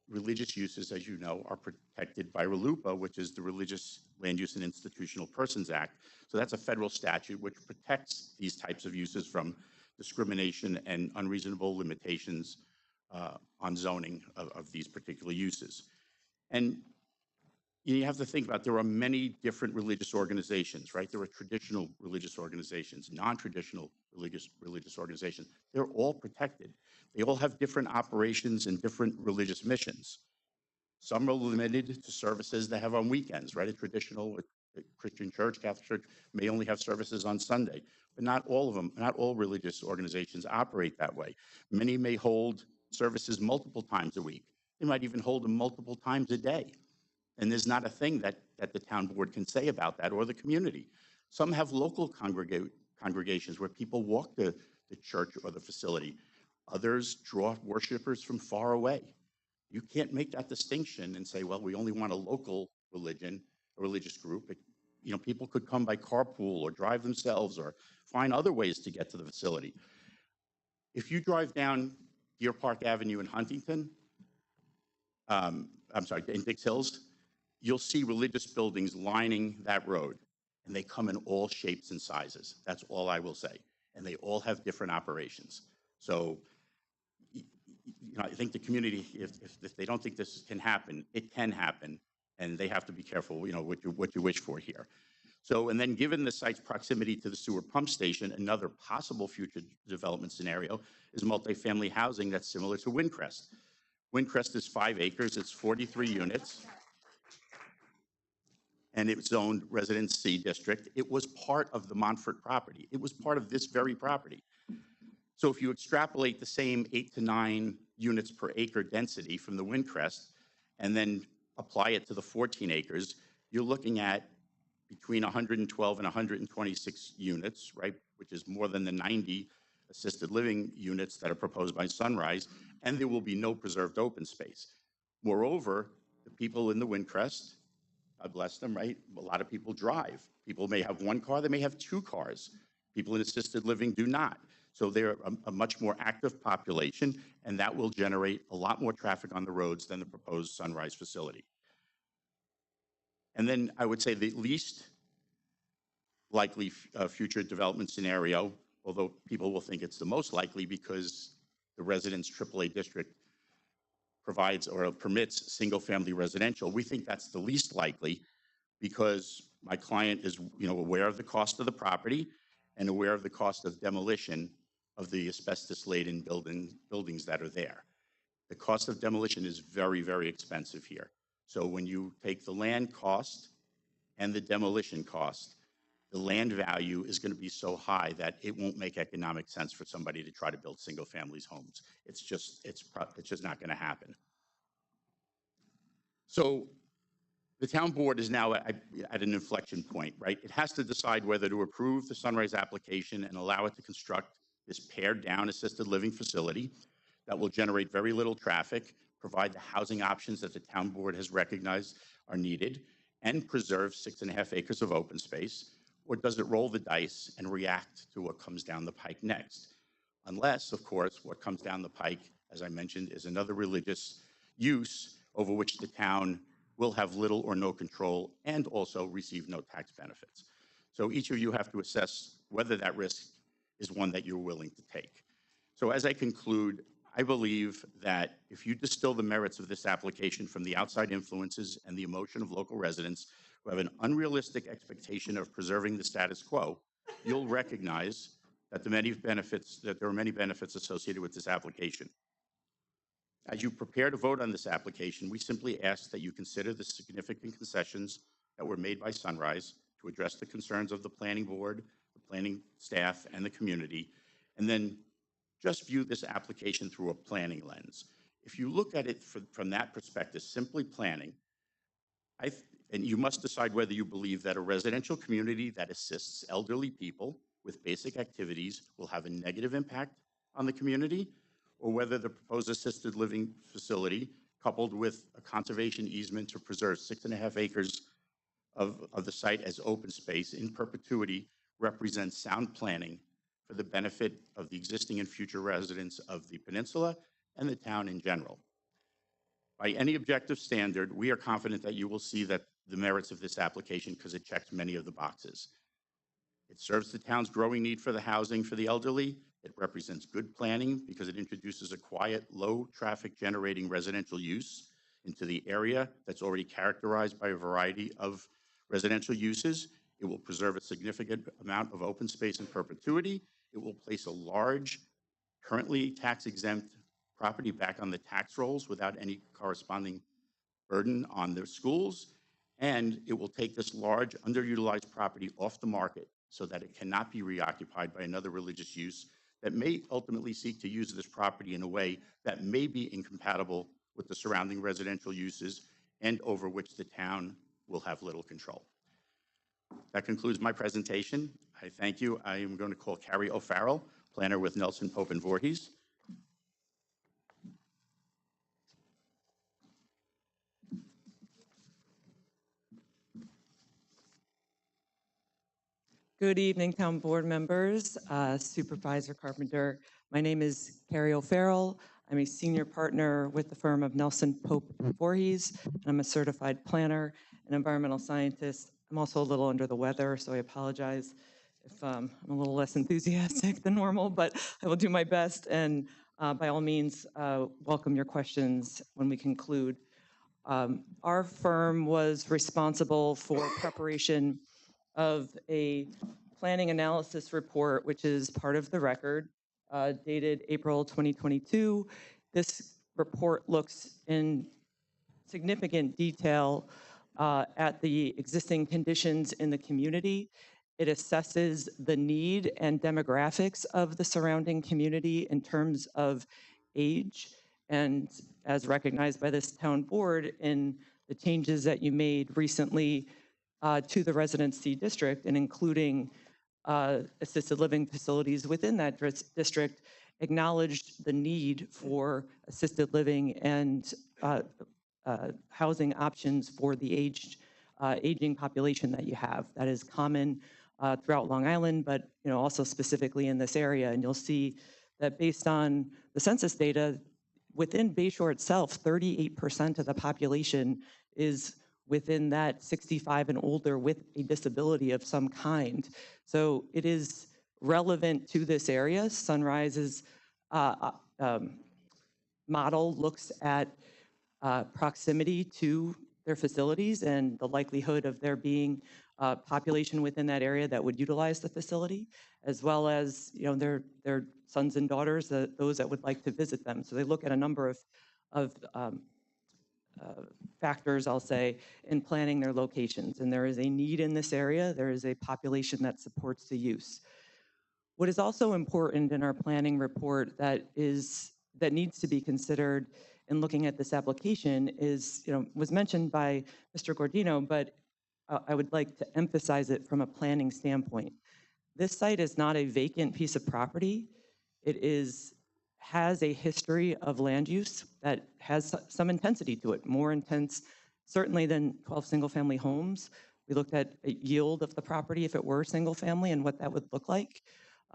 religious uses, as you know, are protected by RLUIPA, which is the Religious Land Use and Institutional Persons Act. So that's a federal statute which protects these types of uses from discrimination and unreasonable limitations on zoning of these particular uses. And you have to think about, there are many different religious organizations, right? There are traditional religious organizations, non-traditional religious organizations. They're all protected. They all have different operations and different religious missions. Some are limited to services they have on weekends, right? A traditional Christian church, Catholic church, may only have services on Sunday, but not all of them, not all religious organizations operate that way. Many may hold services multiple times a week. They might even hold them multiple times a day. And there's not a thing that the town board can say about that, or the community. Some have local congregations where people walk to the church or the facility. Others draw worshipers from far away. You can't make that distinction and say, well, we only want a local religion, a religious group. People could come by carpool or drive themselves or find other ways to get to the facility. If you drive down Deer Park Avenue in Huntington, in Dix Hills, you'll see religious buildings lining that road, and they come in all shapes and sizes. That's all I will say. And they all have different operations. So, I think the community, if they don't think this can happen, it can happen, and they have to be careful, what you wish for here. So, and then given the site's proximity to the sewer pump station, another possible future development scenario is multifamily housing that's similar to Windcrest. Windcrest is 5 acres, it's 43 units, and it's zoned Residence C district. It was part of the Montfort property. It was part of this very property. So if you extrapolate the same 8 to 9 units per acre density from the Windcrest and then apply it to the 14 acres, you're looking at between 112 and 126 units, right, which is more than the 90 assisted living units that are proposed by Sunrise, and there will be no preserved open space. Moreover, the people in the Windcrest, God bless them, right? A lot of people drive. People may have 1 car, they may have 2 cars. People in assisted living do not. So they're a much more active population, and that will generate a lot more traffic on the roads than the proposed Sunrise facility. And then I would say the least likely future development scenario, although people will think it's the most likely because the Residence AAA district provides or permits single-family residential. We think that's the least likely because my client is, aware of the cost of the property and aware of the cost of demolition of the asbestos-laden buildings that are there. The cost of demolition is very, very expensive here. So when you take the land cost and the demolition cost, the land value is going to be so high that it won't make economic sense for somebody to try to build single-family homes. It's just not going to happen. So the town board is now at an inflection point, right? It has to decide whether to approve the Sunrise application and allow it to construct this pared-down assisted living facility that will generate very little traffic, provide the housing options that the town board has recognized are needed, and preserve 6.5 acres of open space. Or does it roll the dice and react to what comes down the pike next? Unless, of course, what comes down the pike, as I mentioned, is another religious use over which the town will have little or no control and also receive no tax benefits. So each of you have to assess whether that risk is one that you're willing to take. So as I conclude, I believe that if you distill the merits of this application from the outside influences and the emotion of local residents who have an unrealistic expectation of preserving the status quo, you'll recognize that there are many benefits associated with this application. As you prepare to vote on this application, we simply ask that you consider the significant concessions that were made by Sunrise to address the concerns of the planning board, the planning staff, and the community, and then just view this application through a planning lens. If you look at it from that perspective, simply planning, and you must decide whether you believe that a residential community that assists elderly people with basic activities will have a negative impact on the community, or whether the proposed assisted living facility, coupled with a conservation easement to preserve 6.5 acres of the site as open space in perpetuity, represents sound planning for the benefit of the existing and future residents of the peninsula and the town in general. By any objective standard, we are confident that you will see that the merits of this application because it checks many of the boxes. It serves the town's growing need for the housing for the elderly. It represents good planning because it introduces a quiet, low traffic generating residential use into the area that's already characterized by a variety of residential uses. It will preserve a significant amount of open space in perpetuity. It will place a large, currently tax-exempt property back on the tax rolls without any corresponding burden on their schools. And it will take this large, underutilized property off the market so that it cannot be reoccupied by another religious use that may ultimately seek to use this property in a way that may be incompatible with the surrounding residential uses and over which the town will have little control. That concludes my presentation. I thank you. I am going to call Carrie O'Farrell, planner with Nelson Pope and Voorhees. Good evening, town board members, Supervisor Carpenter. My name is Carrie O'Farrell. I'm a senior partner with the firm of Nelson Pope and Voorhees. I'm a certified planner and environmental scientist. I'm also a little under the weather, so I apologize if I'm a little less enthusiastic than normal, but I will do my best. And by all means, welcome your questions when we conclude. Our firm was responsible for preparation of a planning analysis report, which is part of the record, dated April 2022. This report looks in significant detail at the existing conditions in the community. It assesses the need and demographics of the surrounding community in terms of age, and as recognized by this town board in the changes that you made recently to the residency district, and including assisted living facilities within that district, acknowledged the need for assisted living and housing options for the aging population that you have. That is common throughout Long Island, but also specifically in this area. And you'll see that based on the census data, within Bayshore itself, 38% of the population is within that 65 and older with a disability of some kind. So it is relevant to this area. Sunrise's model looks at proximity to their facilities and the likelihood of there being a population within that area that would utilize the facility, as well as their sons and daughters, those that would like to visit them. So they look at a number of factors, I'll say, in planning their locations. And there is a need in this area. There is a population that supports the use. What is also important in our planning report that needs to be considered in looking at this application is, was mentioned by Mr. Gordino, but I would like to emphasize it from a planning standpoint. This site is not a vacant piece of property. It has a history of land use that has some intensity to it, more intense certainly than 12 single-family homes. We looked at a yield of the property if it were single-family and what that would look like.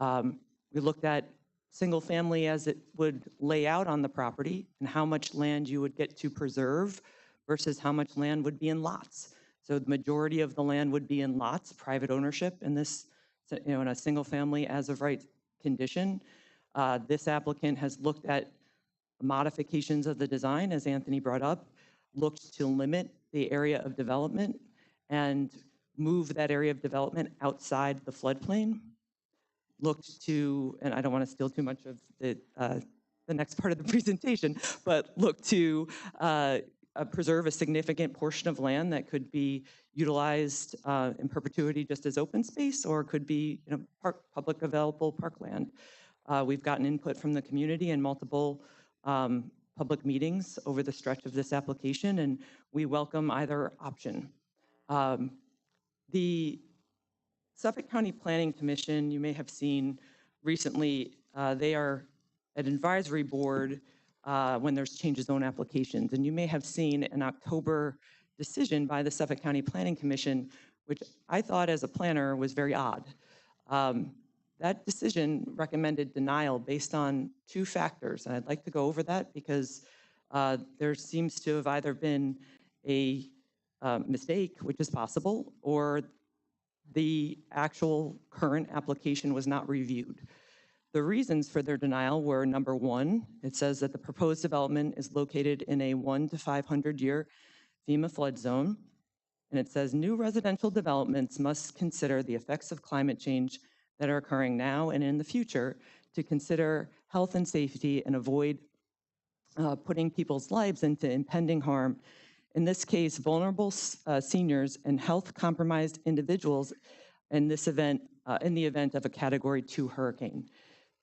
We looked at single-family as it would lay out on the property and how much land you would get to preserve versus how much land would be in lots. So the majority of the land would be in lots, private ownership in this, in a single-family as of right condition. This applicant has looked at modifications of the design, as Anthony brought up, looked to limit the area of development and move that area of development outside the floodplain. Looked to, and I don't want to steal too much of the next part of the presentation, but looked to preserve a significant portion of land that could be utilized in perpetuity just as open space, or could be public available parkland. We've gotten input from the community in multiple public meetings over the stretch of this application, and we welcome either option. The Suffolk County Planning Commission, you may have seen recently, they are an advisory board when there's change of zone applications. And you may have seen an October decision by the Suffolk County Planning Commission, which I thought as a planner was very odd. That decision recommended denial based on two factors. And I'd like to go over that because there seems to have either been a mistake, which is possible, or the actual current application was not reviewed. The reasons for their denial were, number one, it says that the proposed development is located in a 1 to 500 year FEMA flood zone. And it says new residential developments must consider the effects of climate change that are occurring now and in the future to consider health and safety and avoid putting people's lives into impending harm. In this case, vulnerable seniors and health compromised individuals in this event, in the event of a Category 2 hurricane.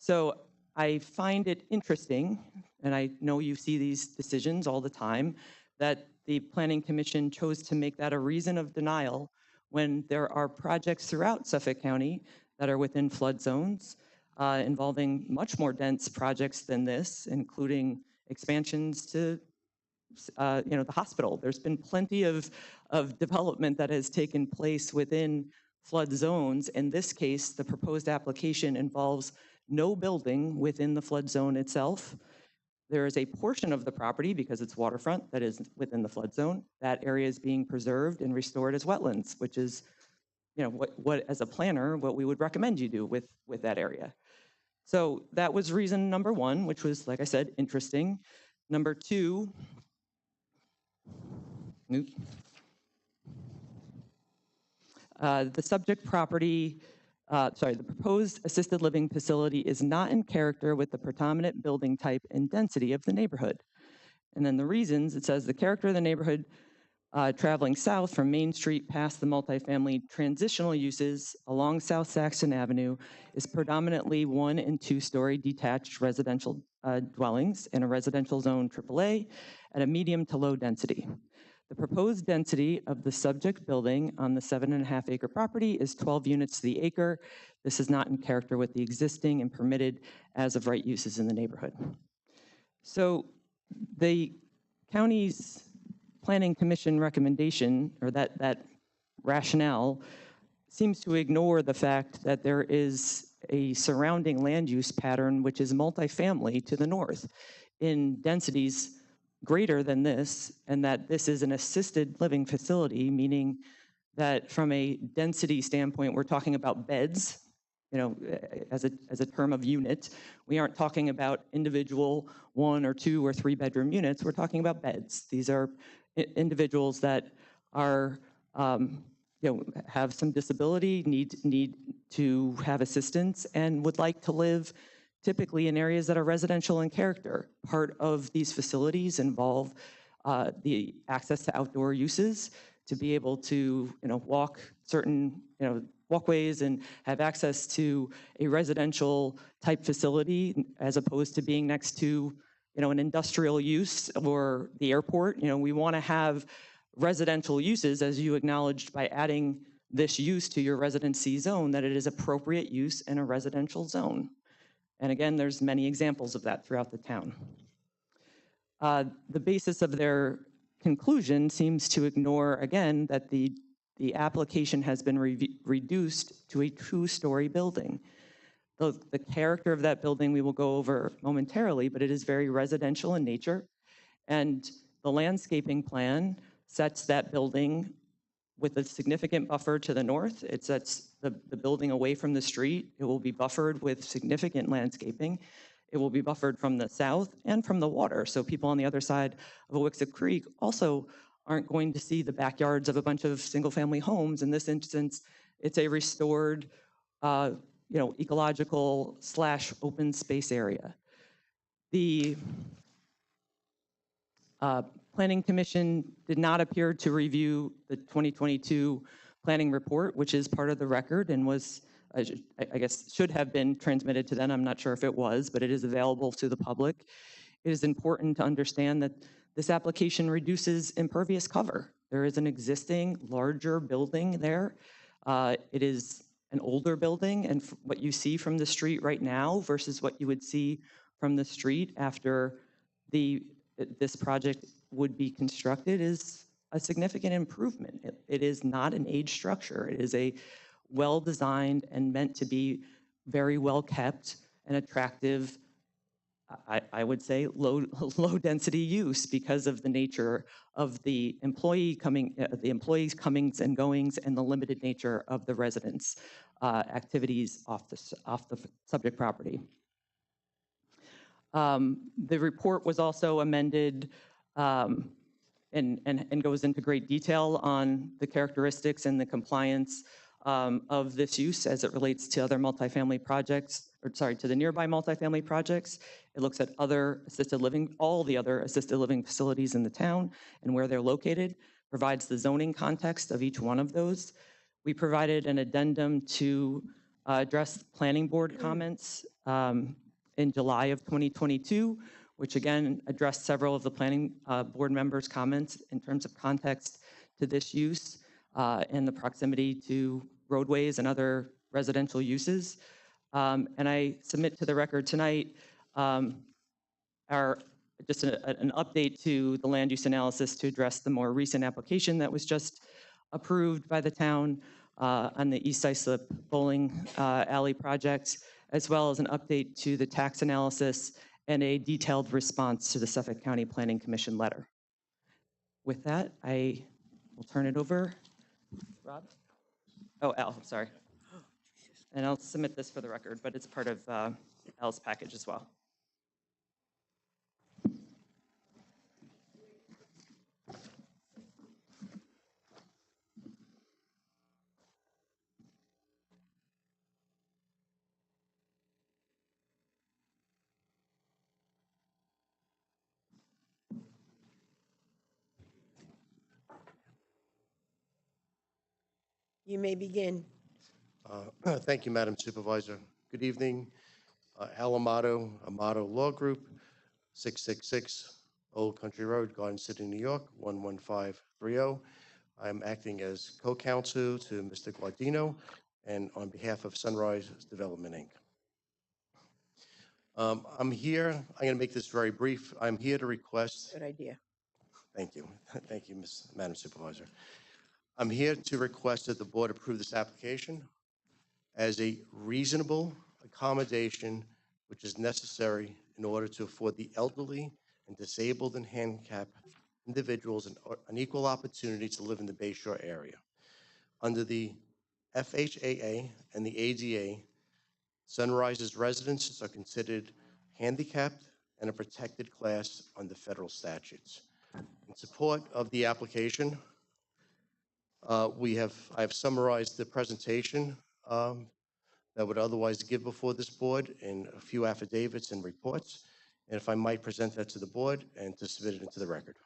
So I find it interesting, and I know you see these decisions all the time, that the Planning Commission chose to make that a reason of denial when there are projects throughout Suffolk County that are within flood zones, involving much more dense projects than this, including expansions to the hospital. There's been plenty of development that has taken place within flood zones. In this case, the proposed application involves no building within the flood zone itself. There is a portion of the property, because it's waterfront, that is within the flood zone. That area is being preserved and restored as wetlands, which is, what as a planner, what we would recommend you do with that area. So that was reason number one, which was, like I said, interesting. Number two, the subject property, the proposed assisted living facility is not in character with the predominant building type and density of the neighborhood. And then the reasons, it says the character of the neighborhood traveling south from Main Street past the multifamily transitional uses along South Saxon Avenue is predominantly 1- and 2-story detached residential dwellings in a residential zone AAA at a medium to low density. The proposed density of the subject building on the 7.5-acre property is 12 units to the acre. This is not in character with the existing and permitted as of right uses in the neighborhood. So the county's Planning Commission recommendation, or that rationale, seems to ignore the fact that there is a surrounding land use pattern which is multifamily to the north in densities greater than this, and that this is an assisted living facility, meaning that from a density standpoint, we're talking about beds, as a term of unit. We aren't talking about individual 1 or 2 or 3 bedroom units. We're talking about beds. These are individuals that are, have some disability, need to have assistance, and would like to live typically in areas that are residential in character. Part of these facilities involve the access to outdoor uses, to be able to walk certain walkways and have access to a residential type facility as opposed to being next to an industrial use or the airport. We want to have residential uses, as you acknowledged by adding this use to your residency zone, that it is appropriate use in a residential zone. And again, there's many examples of that throughout the town. The basis of their conclusion seems to ignore, again, that the application has been reduced to a 2-story building. The character of that building we will go over momentarily, but it is very residential in nature. And the landscaping plan sets that building with a significant buffer to the north. It sets the building away from the street. It will be buffered with significant landscaping. It will be buffered from the south and from the water. So people on the other side of Awixa Creek also aren't going to see the backyards of a bunch of single-family homes. In this instance, it's a restored, ecological / open space area. The Planning Commission did not appear to review the 2022 planning report, which is part of the record and was, I guess, should have been transmitted to them. I'm not sure if it was, but it is available to the public. It is important to understand that this application reduces impervious cover. There is an existing larger building there. It is an older building, and what you see from the street right now versus what you would see from the street after this project would be constructed is a significant improvement. It is not an age structure. It is a well-designed and meant to be very well-kept and attractive, I would say, low-density use because of the nature of the employees' comings and goings and the limited nature of the residents' activities off the subject property. The report was also amended and goes into great detail on the characteristics and the compliance of this use as it relates to other multifamily projects, to the nearby multifamily projects. It looks at all the other assisted living facilities in the town and where they're located, provides the zoning context of each one of those. We provided an addendum to addressed planning board comments in July of 2022, which again addressed several of the planning board members' comments in terms of context to this use and the proximity to roadways and other residential uses. And I submit to the record tonight just an update to the land use analysis to address the more recent application that was just approved by the town on the East Islip Bowling Alley project, as well as an update to the tax analysis and a detailed response to the Suffolk County Planning Commission letter. With that, I will turn it over. Rob? Oh, Al, sorry. And I'll submit this for the record, but it's part of Al's package as well. You may begin. Thank you, Madam Supervisor. Good evening. Al Amato, Amato Law Group, 666 Old Country Road, Garden City, New York, 11530. I'm acting as co-counsel to Mr. Guardino and on behalf of Sunrise Development, Inc. I'm going to make this very brief. I'm here to request. Good idea. Thank you. Thank you, Madam Supervisor. I'm here to request that the board approve this application as a reasonable accommodation which is necessary in order to afford the elderly and disabled and handicapped individuals an equal opportunity to live in the Bayshore area. Under the FHAA and the ADA, Sunrise's residents are considered handicapped and a protected class under federal statutes. In support of the application, I've summarized the presentation that would otherwise give before this board in a few affidavits and reports, and if I might present that to the board and to submit it into the record.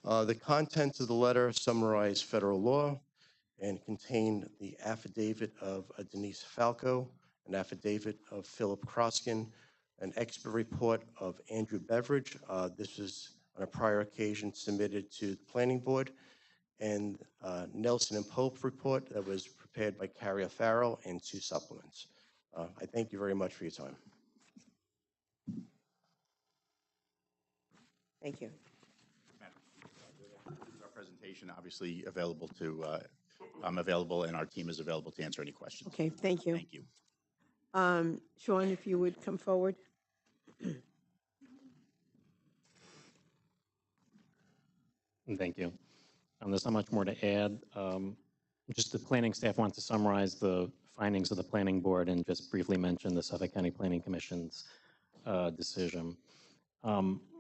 The contents of the letter summarize federal law and contain the affidavit of Denise Falco, an affidavit of Philip Kroskin, an expert report of Andrew Beveridge. This was on a prior occasion submitted to the planning board, and Nelson and Pope report that was prepared by Carrie Farrell, and 2 supplements. I thank you very much for your time. Thank you. Our presentation obviously available to, I'm available and our team is available to answer any questions. Okay, thank you. Thank you. Sean, if you would come forward. Thank you. There's not much more to add. Just the planning staff wants to summarize the findings of the planning board and just briefly mention the Suffolk County Planning Commission's decision.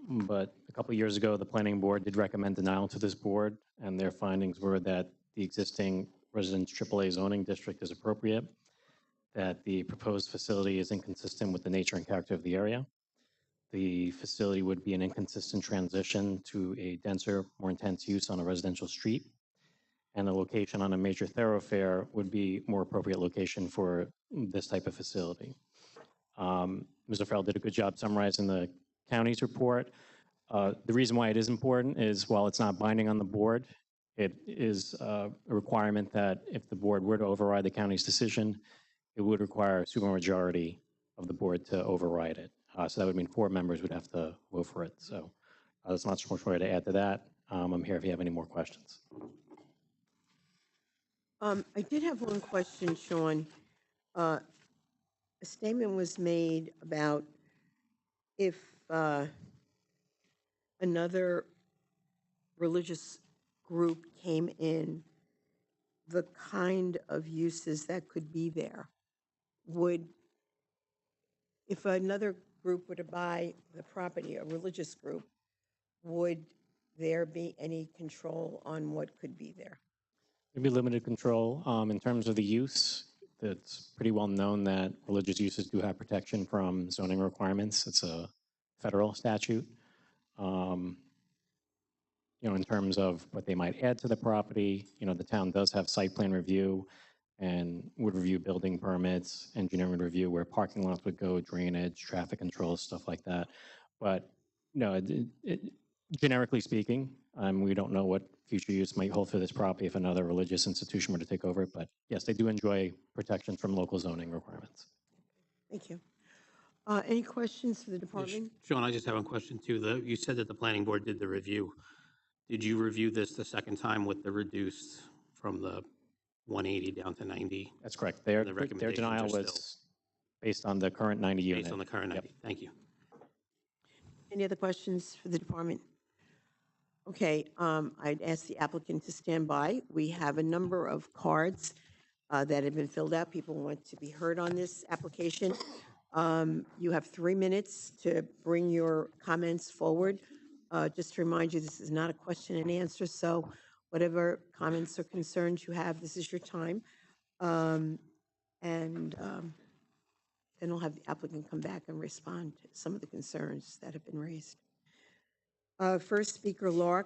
But a couple of years ago, the planning board did recommend denial to this board, and their findings were that the existing residence AAA zoning district is appropriate, that the proposed facility is inconsistent with the nature and character of the area. The facility would be an inconsistent transition to a denser, more intense use on a residential street, and the location on a major thoroughfare would be more appropriate location for this type of facility. Mr. Farrell did a good job summarizing the county's report. The reason why it is important is while it's not binding on the board, it is a requirement that if the board were to override the county's decision, it would require a supermajority of the board to override it. So that would mean 4 members would have to vote for it. So there's not so much more to add to that. I'm here if you have any more questions. I did have one question, Sean. A statement was made about if another religious group came in, the kind of uses that could be there. If another group were to buy the property, a religious group, would there be any control on what could be there? There'd be limited control. In terms of the use, it's pretty well known that religious uses do have protection from zoning requirements. It's a federal statute. In terms of what they might add to the property, the town does have site plan review and would review building permits, engineering review where parking lots would go, drainage, traffic control, stuff like that. But no, generically speaking, we don't know what future use might hold for this property if another religious institution were to take over it. But yes, they do enjoy protection from local zoning requirements. Thank you. Any questions for the department? Sean, I just have one question too. You said that the planning board did the review. Did you review this the second time with the reduced from the 180 down to 90? That's correct. Their recommendations denial are still was based on the current 90 unit. Based on the current 90. Thank you. Any other questions for the department? Okay, I'd ask the applicant to stand by. We have a number of cards that have been filled out. People want to be heard on this application. You have 3 minutes to bring your comments forward. Just to remind you, this is not a question and answer, so whatever comments or concerns you have, this is your time. Then I'll have the applicant come back and respond to some of the concerns that have been raised. First speaker, Laura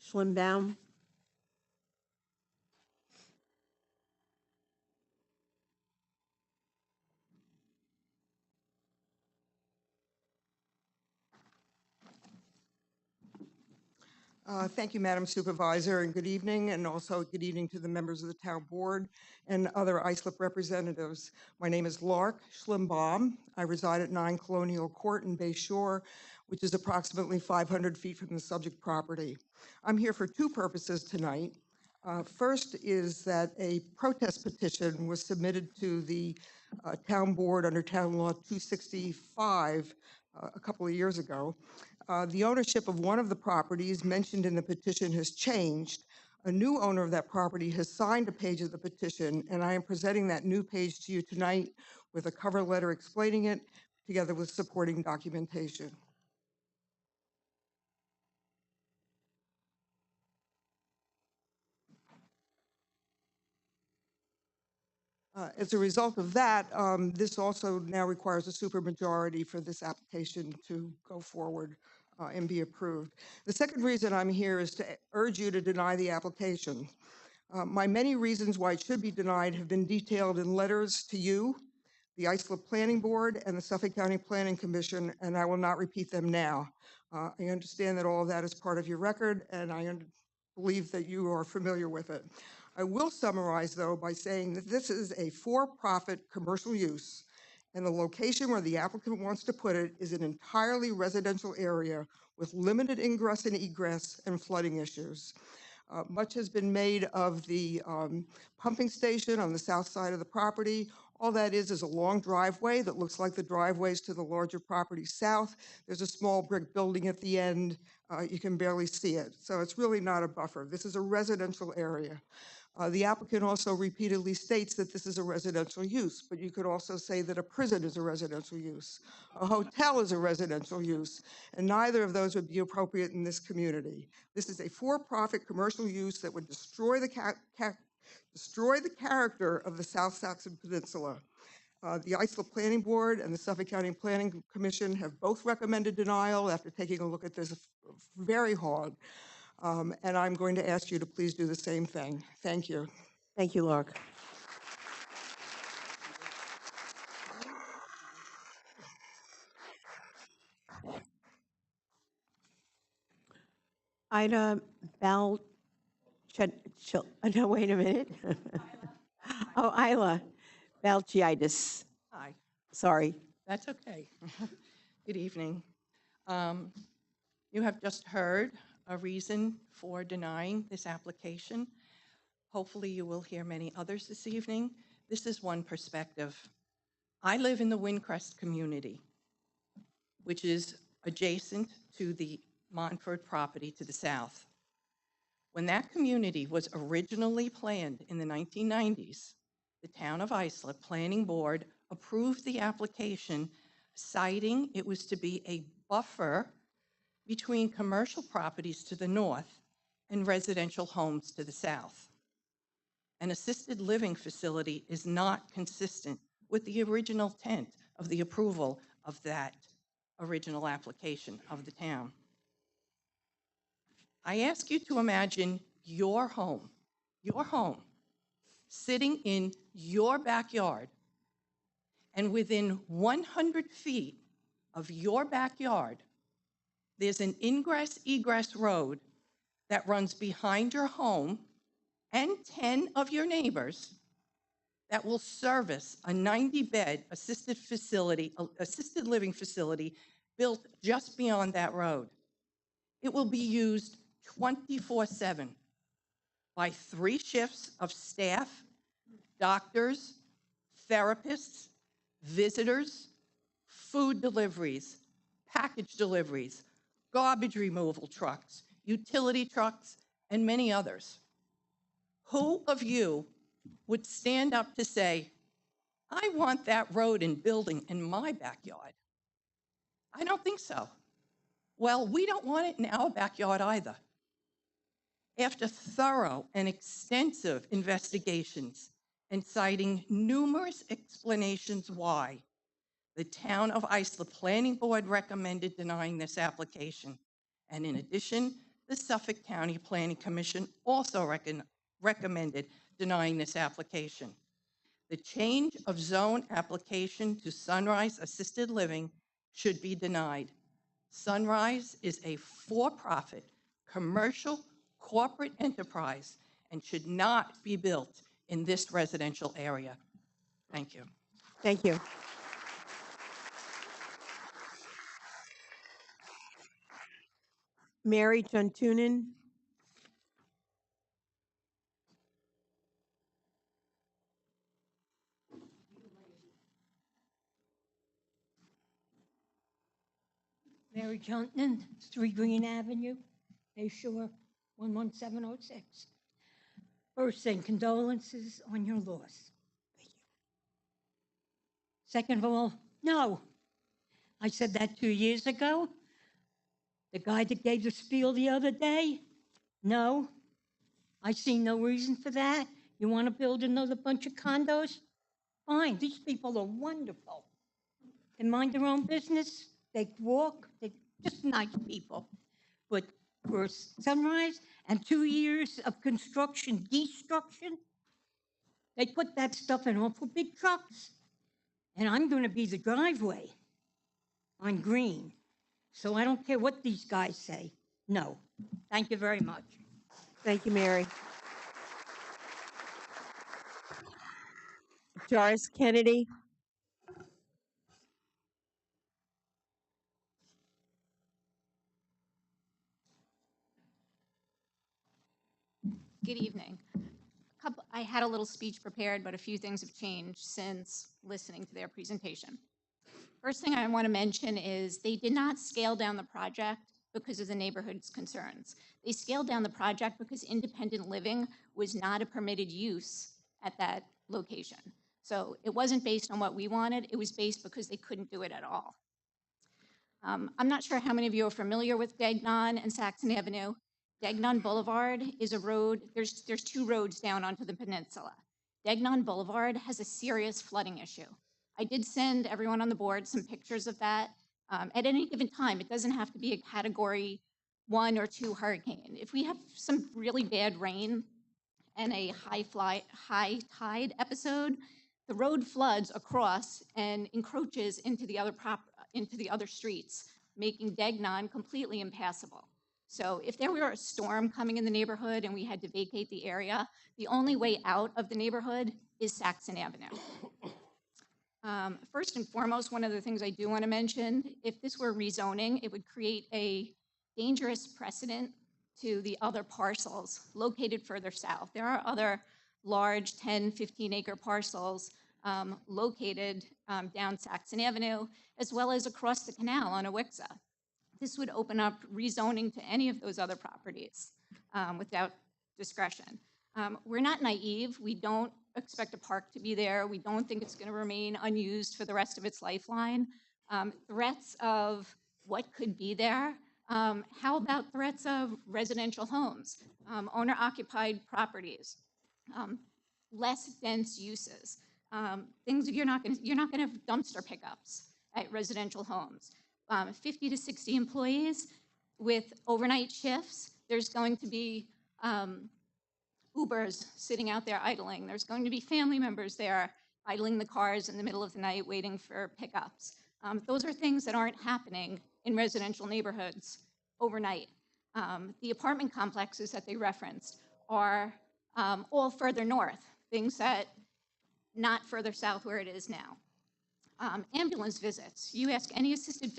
Schlimbaum. Thank you, Madam Supervisor, and good evening, and also good evening to the members of the town board and other ISLIP representatives. My name is Lark Schlimbaum. I reside at 9 Colonial Court in Bay Shore, which is approximately 500 feet from the subject property. I'm here for 2 purposes tonight. First is that a protest petition was submitted to the town board under Town Law 265 a couple of years ago. The ownership of one of the properties mentioned in the petition has changed. A new owner of that property has signed a page of the petition, and I am presenting that new page to you tonight with a cover letter explaining it, together with supporting documentation. As a result of that, this also now requires a supermajority for this application to go forward and be approved. The second reason I'm here is to urge you to deny the application. My many reasons why it should be denied have been detailed in letters to you, the ISLIP Planning Board, and the Suffolk County Planning Commission, and I will not repeat them now. I understand that all of that is part of your record, and I believe that you are familiar with it. I will summarize, though, by saying that this is a for-profit commercial use, and the location where the applicant wants to put it is an entirely residential area with limited ingress and egress and flooding issues. Much has been made of the pumping station on the south side of the property. All that is a long driveway that looks like the driveways to the larger property south. There's a small brick building at the end. You can barely see it. So it's really not a buffer. This is a residential area. The applicant also repeatedly states that this is a residential use, but you could also say that a prison is a residential use. A hotel is a residential use, and neither of those would be appropriate in this community. This is a for-profit commercial use that would destroy the character of the South Saxon Peninsula. The ISLIP Planning Board and the Suffolk County Planning Commission have both recommended denial after taking a look at this very hard. And I'm going to ask you to please do the same thing. Thank you. Thank you, Lark. Ida no, wait a minute. Oh, Isla Balchiitis. Hi, Sorry. that's okay. Good evening. You have just heard a reason for denying this application. Hopefully you will hear many others this evening. This is one perspective. I live in the Windcrest community, which is adjacent to the Montford property to the south. When that community was originally planned in the 1990s, the Town of Islip Planning Board approved the application, citing it was to be a buffer between commercial properties to the north and residential homes to the south. An assisted living facility is not consistent with the original intent of the approval of that original application of the town. I ask you to imagine your home, sitting in your backyard, and within 100 feet of your backyard, there's an ingress-egress road that runs behind your home and 10 of your neighbors that will service a 90-bed assisted living facility built just beyond that road. It will be used 24/7 by 3 shifts of staff, doctors, therapists, visitors, food deliveries, package deliveries, garbage removal trucks, utility trucks, and many others. Who of you would stand up to say, I want that road and building in my backyard? I don't think so. Well, we don't want it in our backyard either. After thorough and extensive investigations and citing numerous explanations why, the Town of Islip Planning Board recommended denying this application. And in addition, the Suffolk County Planning Commission also recommended denying this application. The change of zone application to Sunrise Assisted Living should be denied. Sunrise is a for-profit, commercial, corporate enterprise and should not be built in this residential area. Thank you. Thank you. Mary Juntunen. Mary Juntunen, 3 Green Avenue, Bay Shore, 11706. First thing, condolences on your loss. Thank you. Second of all, no. I said that 2 years ago. The guy that gave the spiel the other day, no. I see no reason for that. You want to build another bunch of condos? Fine, these people are wonderful. They mind their own business. They walk, they're just nice people. But for Sunrise and 2 years of construction, destruction, they put that stuff in awful big trucks. And I'm going to be the driveway on Green. So I don't care what these guys say. No. Thank you very much. Thank you, Mary. Doris Kennedy. Good evening. I had a little speech prepared, but a few things have changed since listening to their presentation. First thing I want to mention is they did not scale down the project because of the neighborhood's concerns. They scaled down the project because independent living was not a permitted use at that location. So it wasn't based on what we wanted, it was based because they couldn't do it at all. I'm not sure how many of you are familiar with Degnan and Saxon Avenue. Degnan Boulevard is a road, there's 2 roads down onto the peninsula. Degnan Boulevard has a serious flooding issue. I did send everyone on the board some pictures of that. At any given time, it doesn't have to be a category 1 or 2 hurricane. If we have some really bad rain and a high tide episode, the road floods across and encroaches into the other streets, making Degnan completely impassable. So if there were a storm coming in the neighborhood and we had to vacate the area, the only way out of the neighborhood is Saxon Avenue. First and foremost, one of the things I do want to mention, if this were rezoning, it would create a dangerous precedent to the other parcels located further south. There are other large 10, 15-acre parcels located down Saxon Avenue, as well as across the canal on Awixa. This would open up rezoning to any of those other properties without discretion. We're not naive. We don't expect a park to be there. We don't think it's going to remain unused for the rest of its lifeline. Threats of what could be there How about threats of residential homes, owner-occupied properties, less dense uses, things you're not going to have dumpster pickups at residential homes. 50 to 60 employees with overnight shifts. There's going to be Ubers sitting out there idling. There's going to be family members there idling the cars in the middle of the night waiting for pickups. Those are things that aren't happening in residential neighborhoods overnight. The apartment complexes that they referenced are all further north, things that not further south where it is now. Ambulance visits. You ask any assisted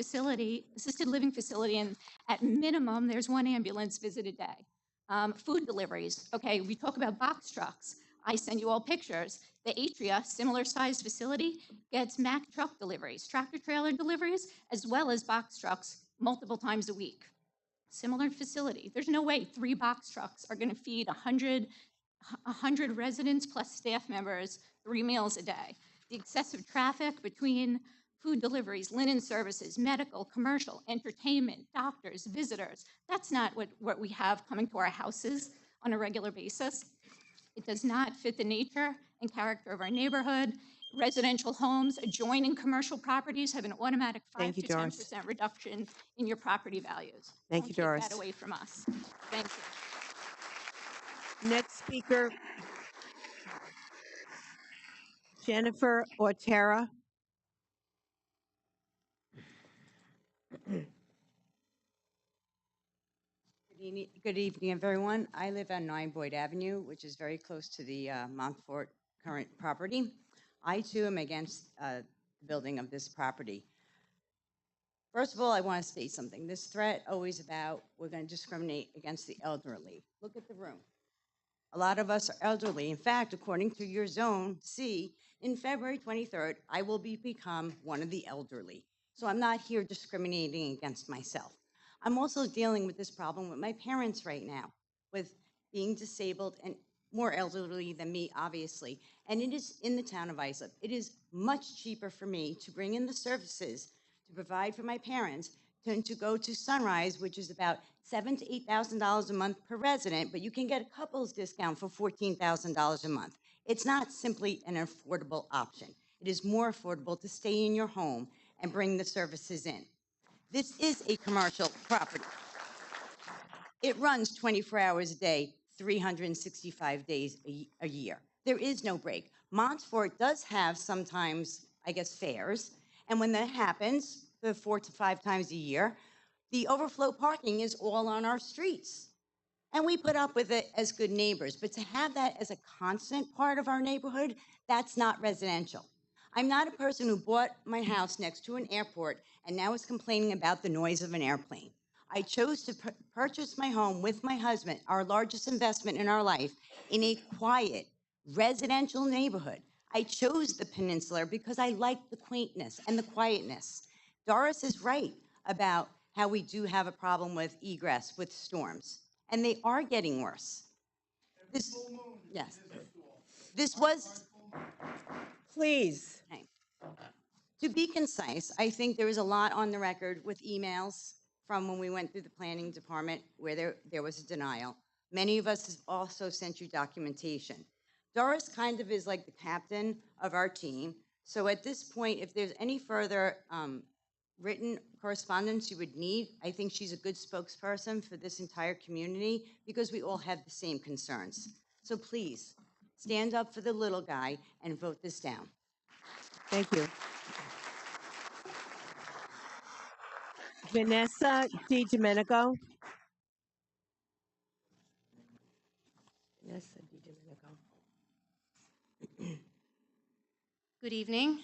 living facility, and at minimum, there's one ambulance visit a day. Food deliveries. Okay, we talk about box trucks. I send you all pictures. The Atria, similar sized facility, gets Mack truck deliveries, tractor trailer deliveries, as well as box trucks multiple times a week. Similar facility. There's no way 3 box trucks are going to feed 100 residents plus staff members 3 meals a day. The excessive traffic between food deliveries, linen services, medical, commercial, entertainment, doctors, visitors, that's not what we have coming to our houses on a regular basis. It does not fit the nature and character of our neighborhood. Residential homes adjoining commercial properties have an automatic 5 to 10% reduction in your property values. Thank you, Don't Doris. take that away from us. Thank you. Next speaker, Jennifer Ortera. Good evening, everyone. I live on 9 Boyd Avenue, which is very close to the Montfort current property. I, too, am against the building of this property. First of all, I want to say something. This threat always about we're going to discriminate against the elderly. Look at the room. A lot of us are elderly. In fact, according to your Zone C, in February 23rd, I will become one of the elderly. So I'm not here discriminating against myself. I'm also dealing with this problem with my parents right now, with being disabled and more elderly than me, obviously. And it is in the town of Islip. It is much cheaper for me to bring in the services to provide for my parents than to go to Sunrise, which is about $7,000 to $8,000 a month per resident, but you can get a couple's discount for $14,000 a month. It's not simply an affordable option. It is more affordable to stay in your home and bring the services in. This is a commercial property. It runs 24 hours a day, 365 days a year. There is no break. Montfort does have sometimes, I guess, fairs, and when that happens, the 4 to 5 times a year, the overflow parking is all on our streets. And we put up with it as good neighbors, but to have that as a constant part of our neighborhood, that's not residential. I'm not a person who bought my house next to an airport and now is complaining about the noise of an airplane. I chose to purchase my home with my husband, our largest investment in our life, in a quiet, residential neighborhood. I chose the Peninsula because I like the quaintness and the quietness. Doris is right about how we do have a problem with egress with storms, and they are getting worse. Yes. This was... Please. Okay. To be concise, I think there was a lot on the record with emails from when we went through the planning department where there was a denial. Many of us have also sent you documentation. Doris kind of is like the captain of our team. So at this point, if there's any further written correspondence you would need, I think she's a good spokesperson for this entire community because we all have the same concerns. So please, stand up for the little guy and vote this down. Thank you. Vanessa DiDomenico. Vanessa DiDomenico. Good evening.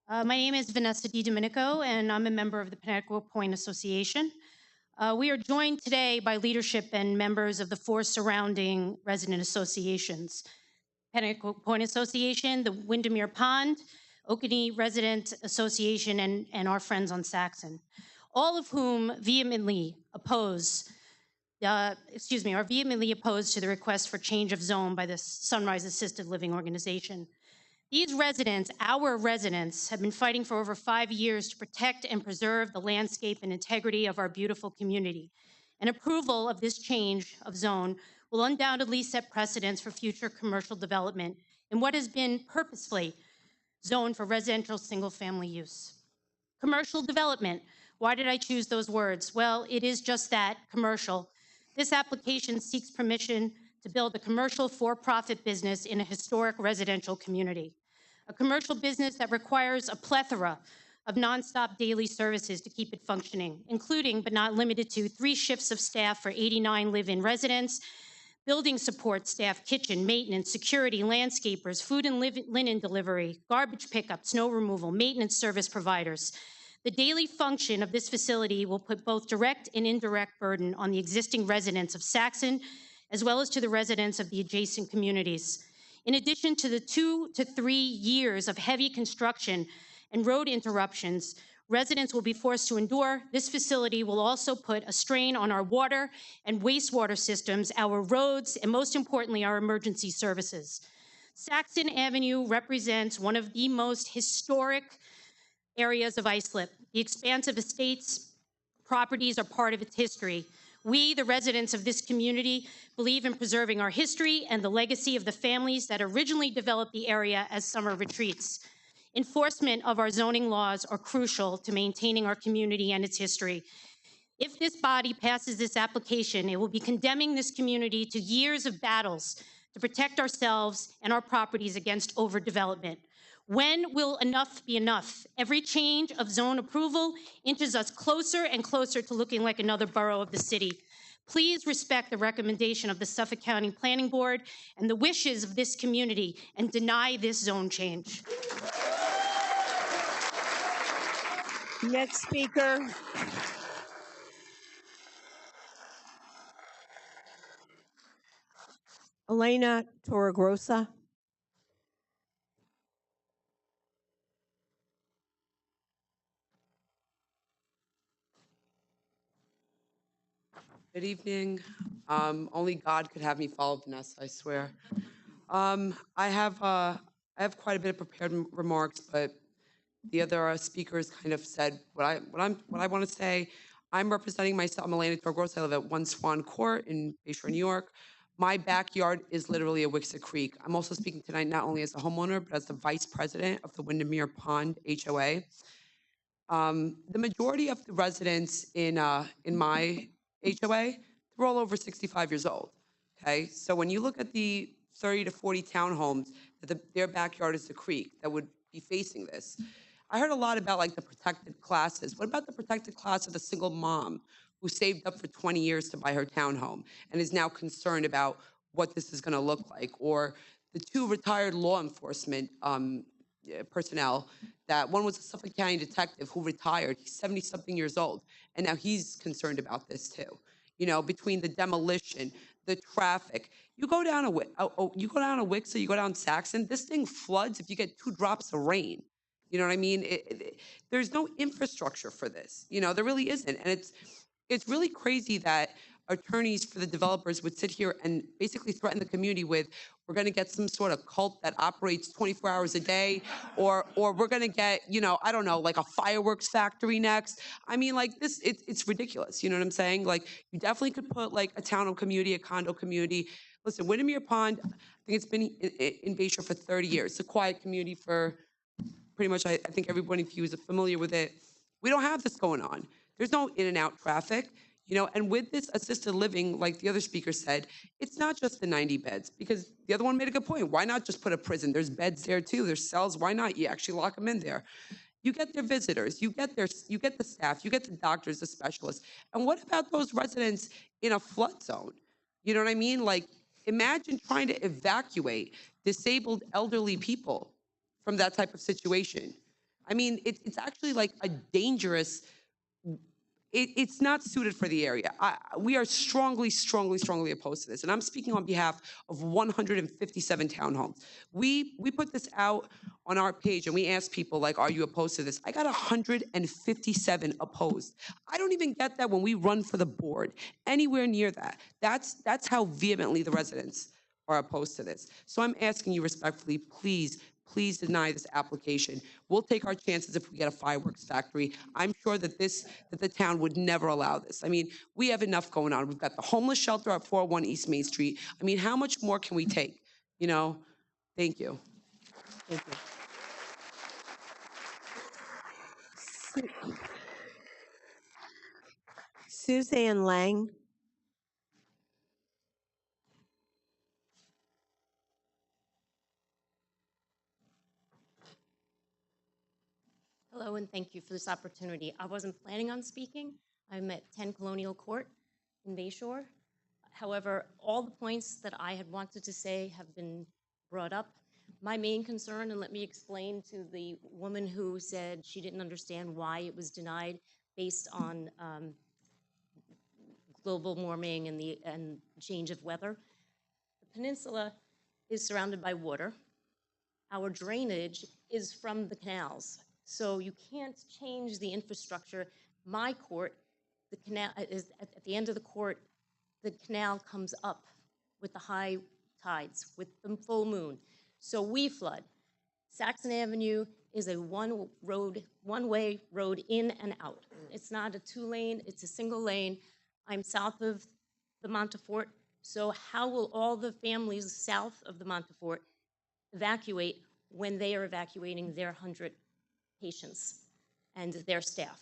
My name is Vanessa DiDomenico, and I'm a member of the Pinnacle Point Association. We are joined today by leadership and members of the 4 surrounding resident associations: Pinnacle Point Association, the Windermere Pond, Oconee Resident Association, and our friends on Saxon, all of whom vehemently are vehemently opposed to the request for change of zone by the Sunrise Assisted Living Organization. These residents, our residents, have been fighting for over 5 years to protect and preserve the landscape and integrity of our beautiful community. And approval of this change of zone will undoubtedly set precedents for future commercial development in what has been purposefully zoned for residential single-family use. Commercial development. Why did I choose those words? Well, it is just that, commercial. This application seeks permission to build a commercial for-profit business in a historic residential community. A commercial business that requires a plethora of nonstop daily services to keep it functioning, including but not limited to 3 shifts of staff for 89 live-in residents, building support staff, kitchen, maintenance, security, landscapers, food and linen delivery, garbage pickup, snow removal, maintenance service providers. The daily function of this facility will put both direct and indirect burden on the existing residents of Saxon, as well as to the residents of the adjacent communities. In addition to the 2 to 3 years of heavy construction and road interruptions residents will be forced to endure, this facility will also put a strain on our water and wastewater systems, our roads, and most importantly, our emergency services. Saxon Avenue represents one of the most historic areas of Islip. The expansive estates properties are part of its history. We, the residents of this community, believe in preserving our history and the legacy of the families that originally developed the area as summer retreats. Enforcement of our zoning laws are crucial to maintaining our community and its history. If this body passes this application, it will be condemning this community to years of battles to protect ourselves and our properties against overdevelopment. When will enough be enough? Every change of zone approval inches us closer and closer to looking like another borough of the city. Please respect the recommendation of the Suffolk County Planning Board and the wishes of this community and deny this zone change. Next speaker. Elena Torregrossa. Good evening. Only God could have me follow Vanessa, I swear. I have quite a bit of prepared remarks, but the other speakers kind of said what I want to say. I'm representing myself. I'm Elena Torregrossa. I live at 1 Swan Court in Bayshore, New York. My backyard is literally a Wixa Creek. I'm also speaking tonight not only as a homeowner, but as the vice president of the Windermere Pond HOA. The majority of the residents in my HOA, they're all over 65 years old. Okay, so when you look at the 30 to 40 townhomes, their backyard is the creek that would be facing this. I heard a lot about like the protected classes. What about the protected class of the single mom who saved up for 20 years to buy her townhome and is now concerned about what this is going to look like? Or the 2 retired law enforcement personnel, that one was a Suffolk County detective who retired. He's 70-something years old, and now he's concerned about this too. You know, between the demolition, the traffic. You go down a Wixa, you go down Saxon, this thing floods if you get 2 drops of rain. You know what I mean? There's no infrastructure for this. You know, there really isn't. And it's really crazy that attorneys for the developers would sit here and basically threaten the community with, we're going to get some sort of cult that operates 24 hours a day, or we're going to get, you know, I don't know, like a fireworks factory next. I mean, like this, it's ridiculous. You know what I'm saying? Like, you definitely could put like a townhome community, a condo community. Listen, Windermere Pond, I think it's been in Bayshore for 30 years. It's a quiet community for pretty much, I think everybody of you is familiar with it. We don't have this going on. There's no in and out traffic. You know, and with this assisted living, like the other speaker said, it's not just the 90 beds, because the other one made a good point. Why not just put a prison? There's beds there too. There's cells. Why not? You actually lock them in there. You get their visitors. You get the staff. You get the doctors, the specialists. And what about those residents in a flood zone? You know what I mean? Like, imagine trying to evacuate disabled elderly people from that type of situation. I mean, it's actually like a dangerous. It's not suited for the area. We are strongly, strongly, strongly opposed to this. And I'm speaking on behalf of 157 townhomes. We put this out on our page and we asked people, like, are you opposed to this? I got 157 opposed. I don't even get that when we run for the board, anywhere near that. That's how vehemently the residents are opposed to this. So I'm asking you respectfully, please please deny this application. We'll take our chances if we get a fireworks factory. I'm sure that the town would never allow this. I mean, we have enough going on. We've got the homeless shelter at 401 East Main Street. I mean, how much more can we take? You know, thank you. Thank you. Suzanne Lang. Hello, and thank you for this opportunity. I wasn't planning on speaking. I'm at 10 Colonial Court in Bayshore. However, all the points that I had wanted to say have been brought up. My main concern, and let me explain to the woman who said she didn't understand why it was denied based on global warming and change of weather. The peninsula is surrounded by water. Our drainage is from the canals. So you can't change the infrastructure. My court, the canal is at the end of the court, the canal comes up with the high tides, with the full moon. So we flood. Saxon Avenue is a one-way road in and out. It's not a two-lane, it's a single lane. I'm south of the Montefort, so how will all the families south of the Montefort evacuate when they are evacuating their 100 patients and their staff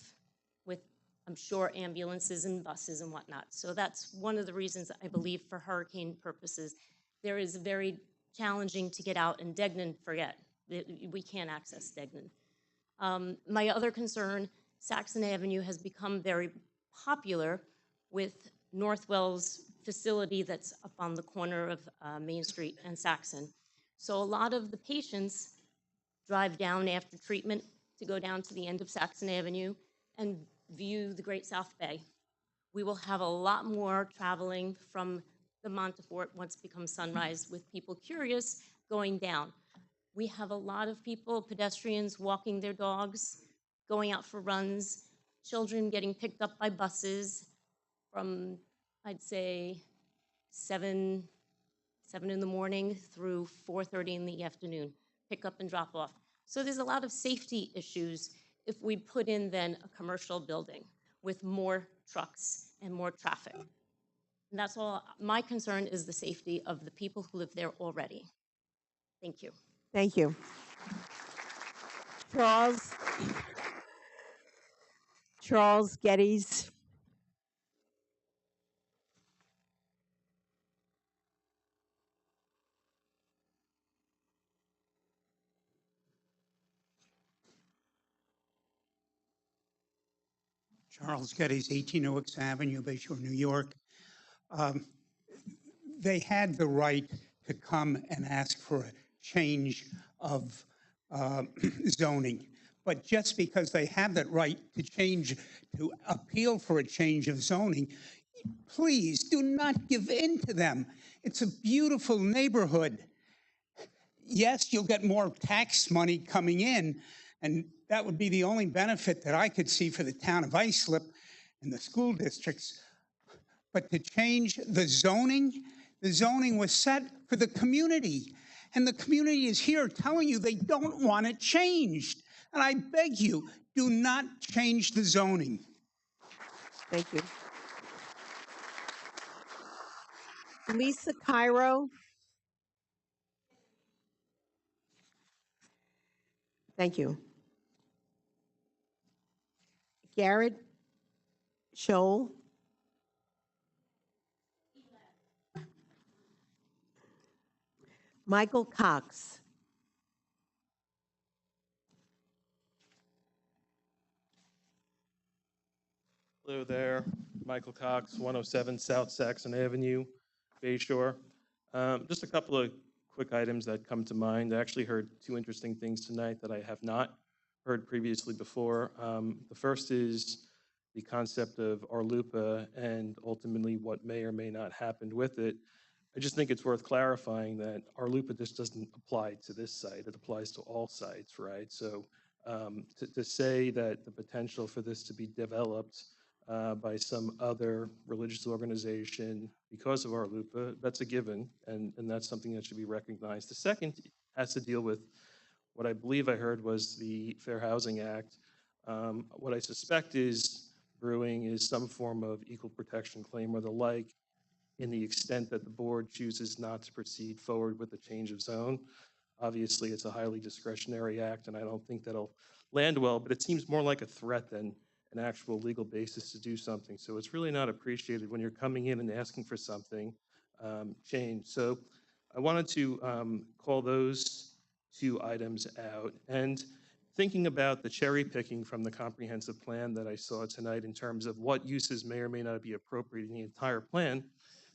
with, I'm sure, ambulances and buses and whatnot? So that's one of the reasons I believe for hurricane purposes, there is very challenging to get out, and Degnan, forget, we can't access Degnan. My other concern, Saxon Avenue has become very popular with Northwell's facility that's up on the corner of Main Street and Saxon. So a lot of the patients drive down after treatment to go down to the end of Saxon Avenue and view the Great South Bay. We will have a lot more traveling from the Montefort once it becomes sunrise, with people curious going down. We have a lot of people, pedestrians, walking their dogs, going out for runs, children getting picked up by buses from, I'd say, 7 in the morning through 4:30 in the afternoon, pick up and drop off. So there's a lot of safety issues if we put in then a commercial building with more trucks and more traffic. And that's all. My concern is the safety of the people who live there already. Thank you. Thank you. Charles Geddes. Charles Geddes, 18 Oaks Avenue, Bayshore, New York. They had the right to come and ask for a change of zoning. But just because they have that right to appeal for a change of zoning, please do not give in to them. It's a beautiful neighborhood. Yes, you'll get more tax money coming in, and that would be the only benefit that I could see for the town of Islip and the school districts. But to change the zoning was set for the community. And the community is here telling you they don't want it changed. And I beg you, do not change the zoning. Thank you. Lisa Cairo. Thank you. Garrett Scholl. Michael Cox. Hello there, Michael Cox, 107 South Saxon Avenue, Bayshore. Just a couple of quick items that come to mind. I actually heard two interesting things tonight that I have not heard previously before. The first is the concept of Arlupa and ultimately what may or may not happen with it. I just think it's worth clarifying that Arlupa just doesn't apply to this site. It applies to all sites, right? So to say that the potential for this to be developed by some other religious organization because of Arlupa, that's a given, and that's something that should be recognized. The second has to deal with What I believe I heard was the Fair Housing Act. What I suspect is brewing is some form of equal protection claim or the like, in the extent that the board chooses not to proceed forward with the change of zone. Obviously, it's a highly discretionary act, and I don't think that'll land well, but it seems more like a threat than an actual legal basis to do something. So it's really not appreciated when you're coming in and asking for something changed. So I wanted to call those two items out. And thinking about the cherry picking from the comprehensive plan that I saw tonight in terms of what uses may or may not be appropriate in the entire plan,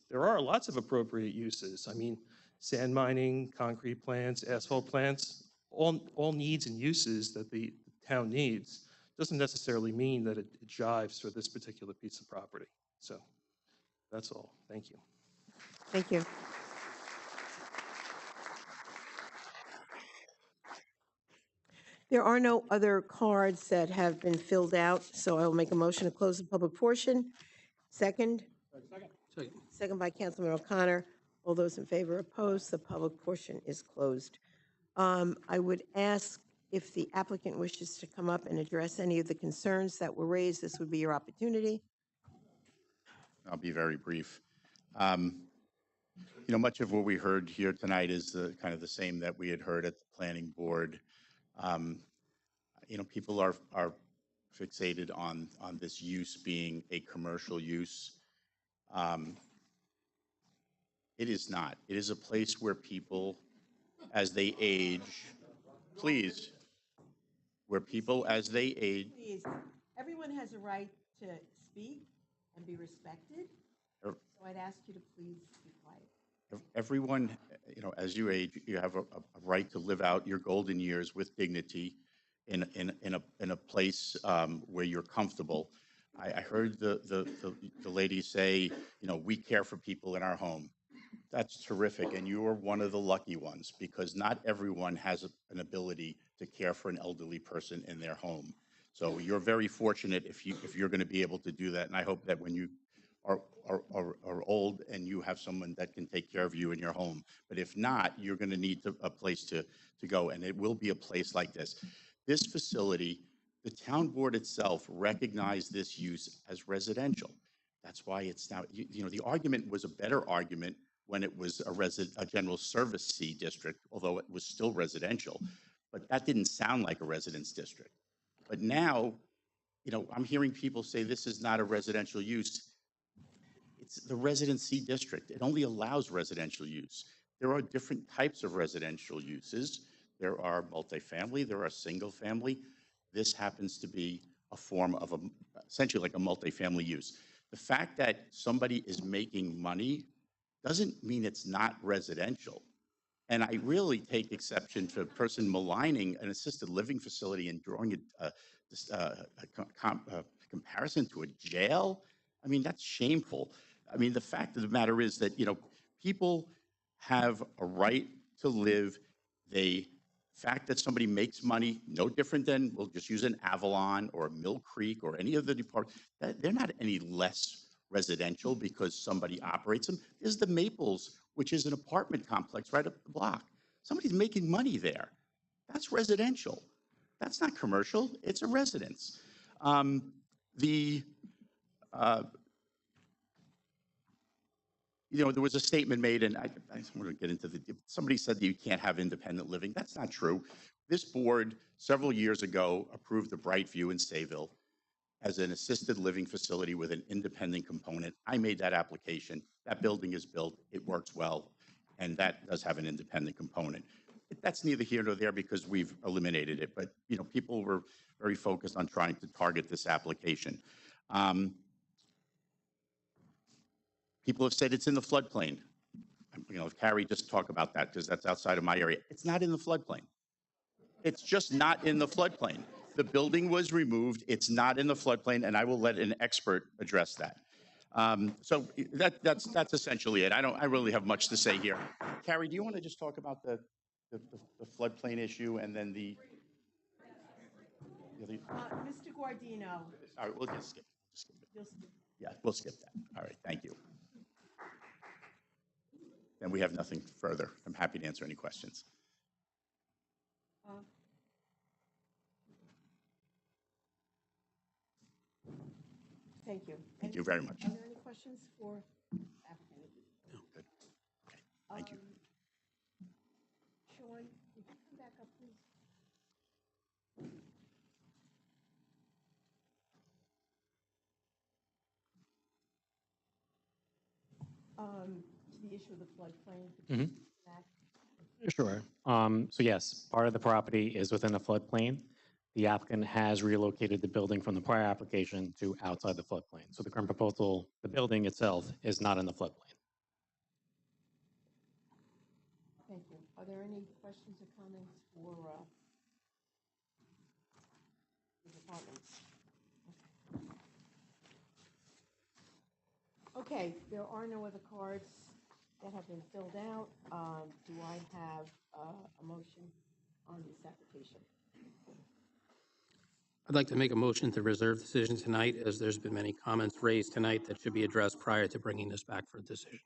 there are lots of appropriate uses. I mean, sand mining, concrete plants, asphalt plants, all needs and uses that the town needs. Doesn't necessarily mean that it jives for this particular piece of property. So that's all. Thank you. Thank you. There are no other cards that have been filled out, so I will make a motion to close the public portion. Second? Second by Councilman O'Connor. All those in favor, opposed, the public portion is closed. I would ask if the applicant wishes to come up and address any of the concerns that were raised, this would be your opportunity. I'll be very brief. Much of what we heard here tonight is kind of the same that we had heard at the planning board. People are fixated on this use being a commercial use. It is not. It is a place where people, as they age, please, where people, as they age. Please, everyone has a right to speak and be respected, so I'd ask you to please be quiet. Everyone, as you age, you have a right to live out your golden years with dignity in a place where you're comfortable. I heard the lady say, we care for people in our home. That's terrific, and you are one of the lucky ones, because not everyone has an ability to care for an elderly person in their home. So you're very fortunate if you're going to be able to do that, and I hope that when you are old and you have someone that can take care of you in your home. But if not, you're going to need a place to go, and it will be a place like this. This facility, the town board itself recognized this use as residential. That's why it's now, the argument was a better argument when it was a general service C district, although it was still residential. But that didn't sound like a residence district. But now, I'm hearing people say this is not a residential use. It's the residency district. It only allows residential use. There are different types of residential uses. There are multifamily, there are single family. This happens to be a form of essentially like a multifamily use. The fact that somebody is making money doesn't mean it's not residential. And I really take exception to a person maligning an assisted living facility and drawing a comparison to a jail. I mean, that's shameful. I mean, the fact of the matter is that, people have a right to live. The fact that somebody makes money, no different than, we'll just use an Avalon or a Mill Creek or any of the departments, they're not any less residential because somebody operates them. There's the Maples, which is an apartment complex right up the block. Somebody's making money there. That's residential. That's not commercial. It's a residence. There was a statement made, and I just want to get into somebody said that you can't have independent living. That's not true. This board, several years ago, approved the Brightview in Sayville as an assisted living facility with an independent component. I made that application. That building is built. It works well, and that does have an independent component. That's neither here nor there because we've eliminated it, but people were very focused on trying to target this application. People have said it's in the floodplain. Carrie, just talk about that because that's outside of my area. It's not in the floodplain. It's just not in the floodplain. The building was removed. It's not in the floodplain, and I will let an expert address that. So that's essentially it. I really have much to say here. Carrie, do you want to just talk about the floodplain issue and then the Mr. Guardino. All right, we'll just skip it. You'll skip. Yeah, we'll skip that. All right, thank you. And we have nothing further. I'm happy to answer any questions. Thank you. Thank you very much. Are there any questions for applicant? No, good. Okay, thank you. Sean, would you come back up, please? To the issue of the floodplain. could you Mhm. come back? Sure. So yes, part of the property is within the floodplain. The applicant has relocated the building from the prior application to outside the floodplain. So the current proposal, the building itself is not in the floodplain. Thank you. Are there any questions or comments for the departments? Okay, there are no other cards that have been filled out. Do I have a motion on this application? I'd like to make a motion to reserve decision tonight, as there's been many comments raised tonight that should be addressed prior to bringing this back for a decision.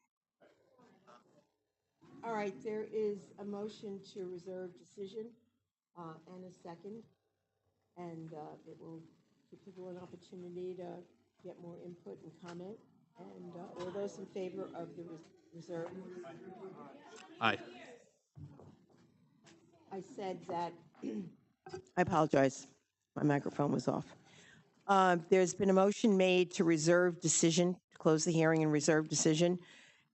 All right, there is a motion to reserve decision and a second. And it will give people an opportunity to get more input and comment. And all those in favor of the reserve? Aye. I said that, I apologize, my microphone was off. There's been a motion made to reserve decision, to close the hearing and reserve decision.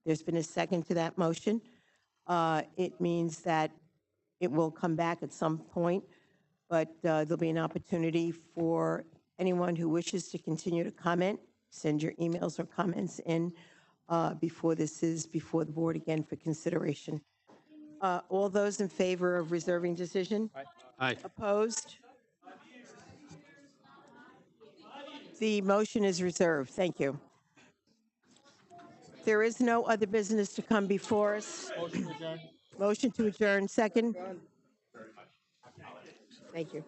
There's been a second to that motion. It means that it will come back at some point, but there'll be an opportunity for anyone who wishes to continue to comment, send your emails or comments in before this is before the board again for consideration. All those in favor of reserving decision? Aye. Opposed? The motion is reserved. Thank you. There is no other business to come before us. Motion to adjourn, second. Thank you.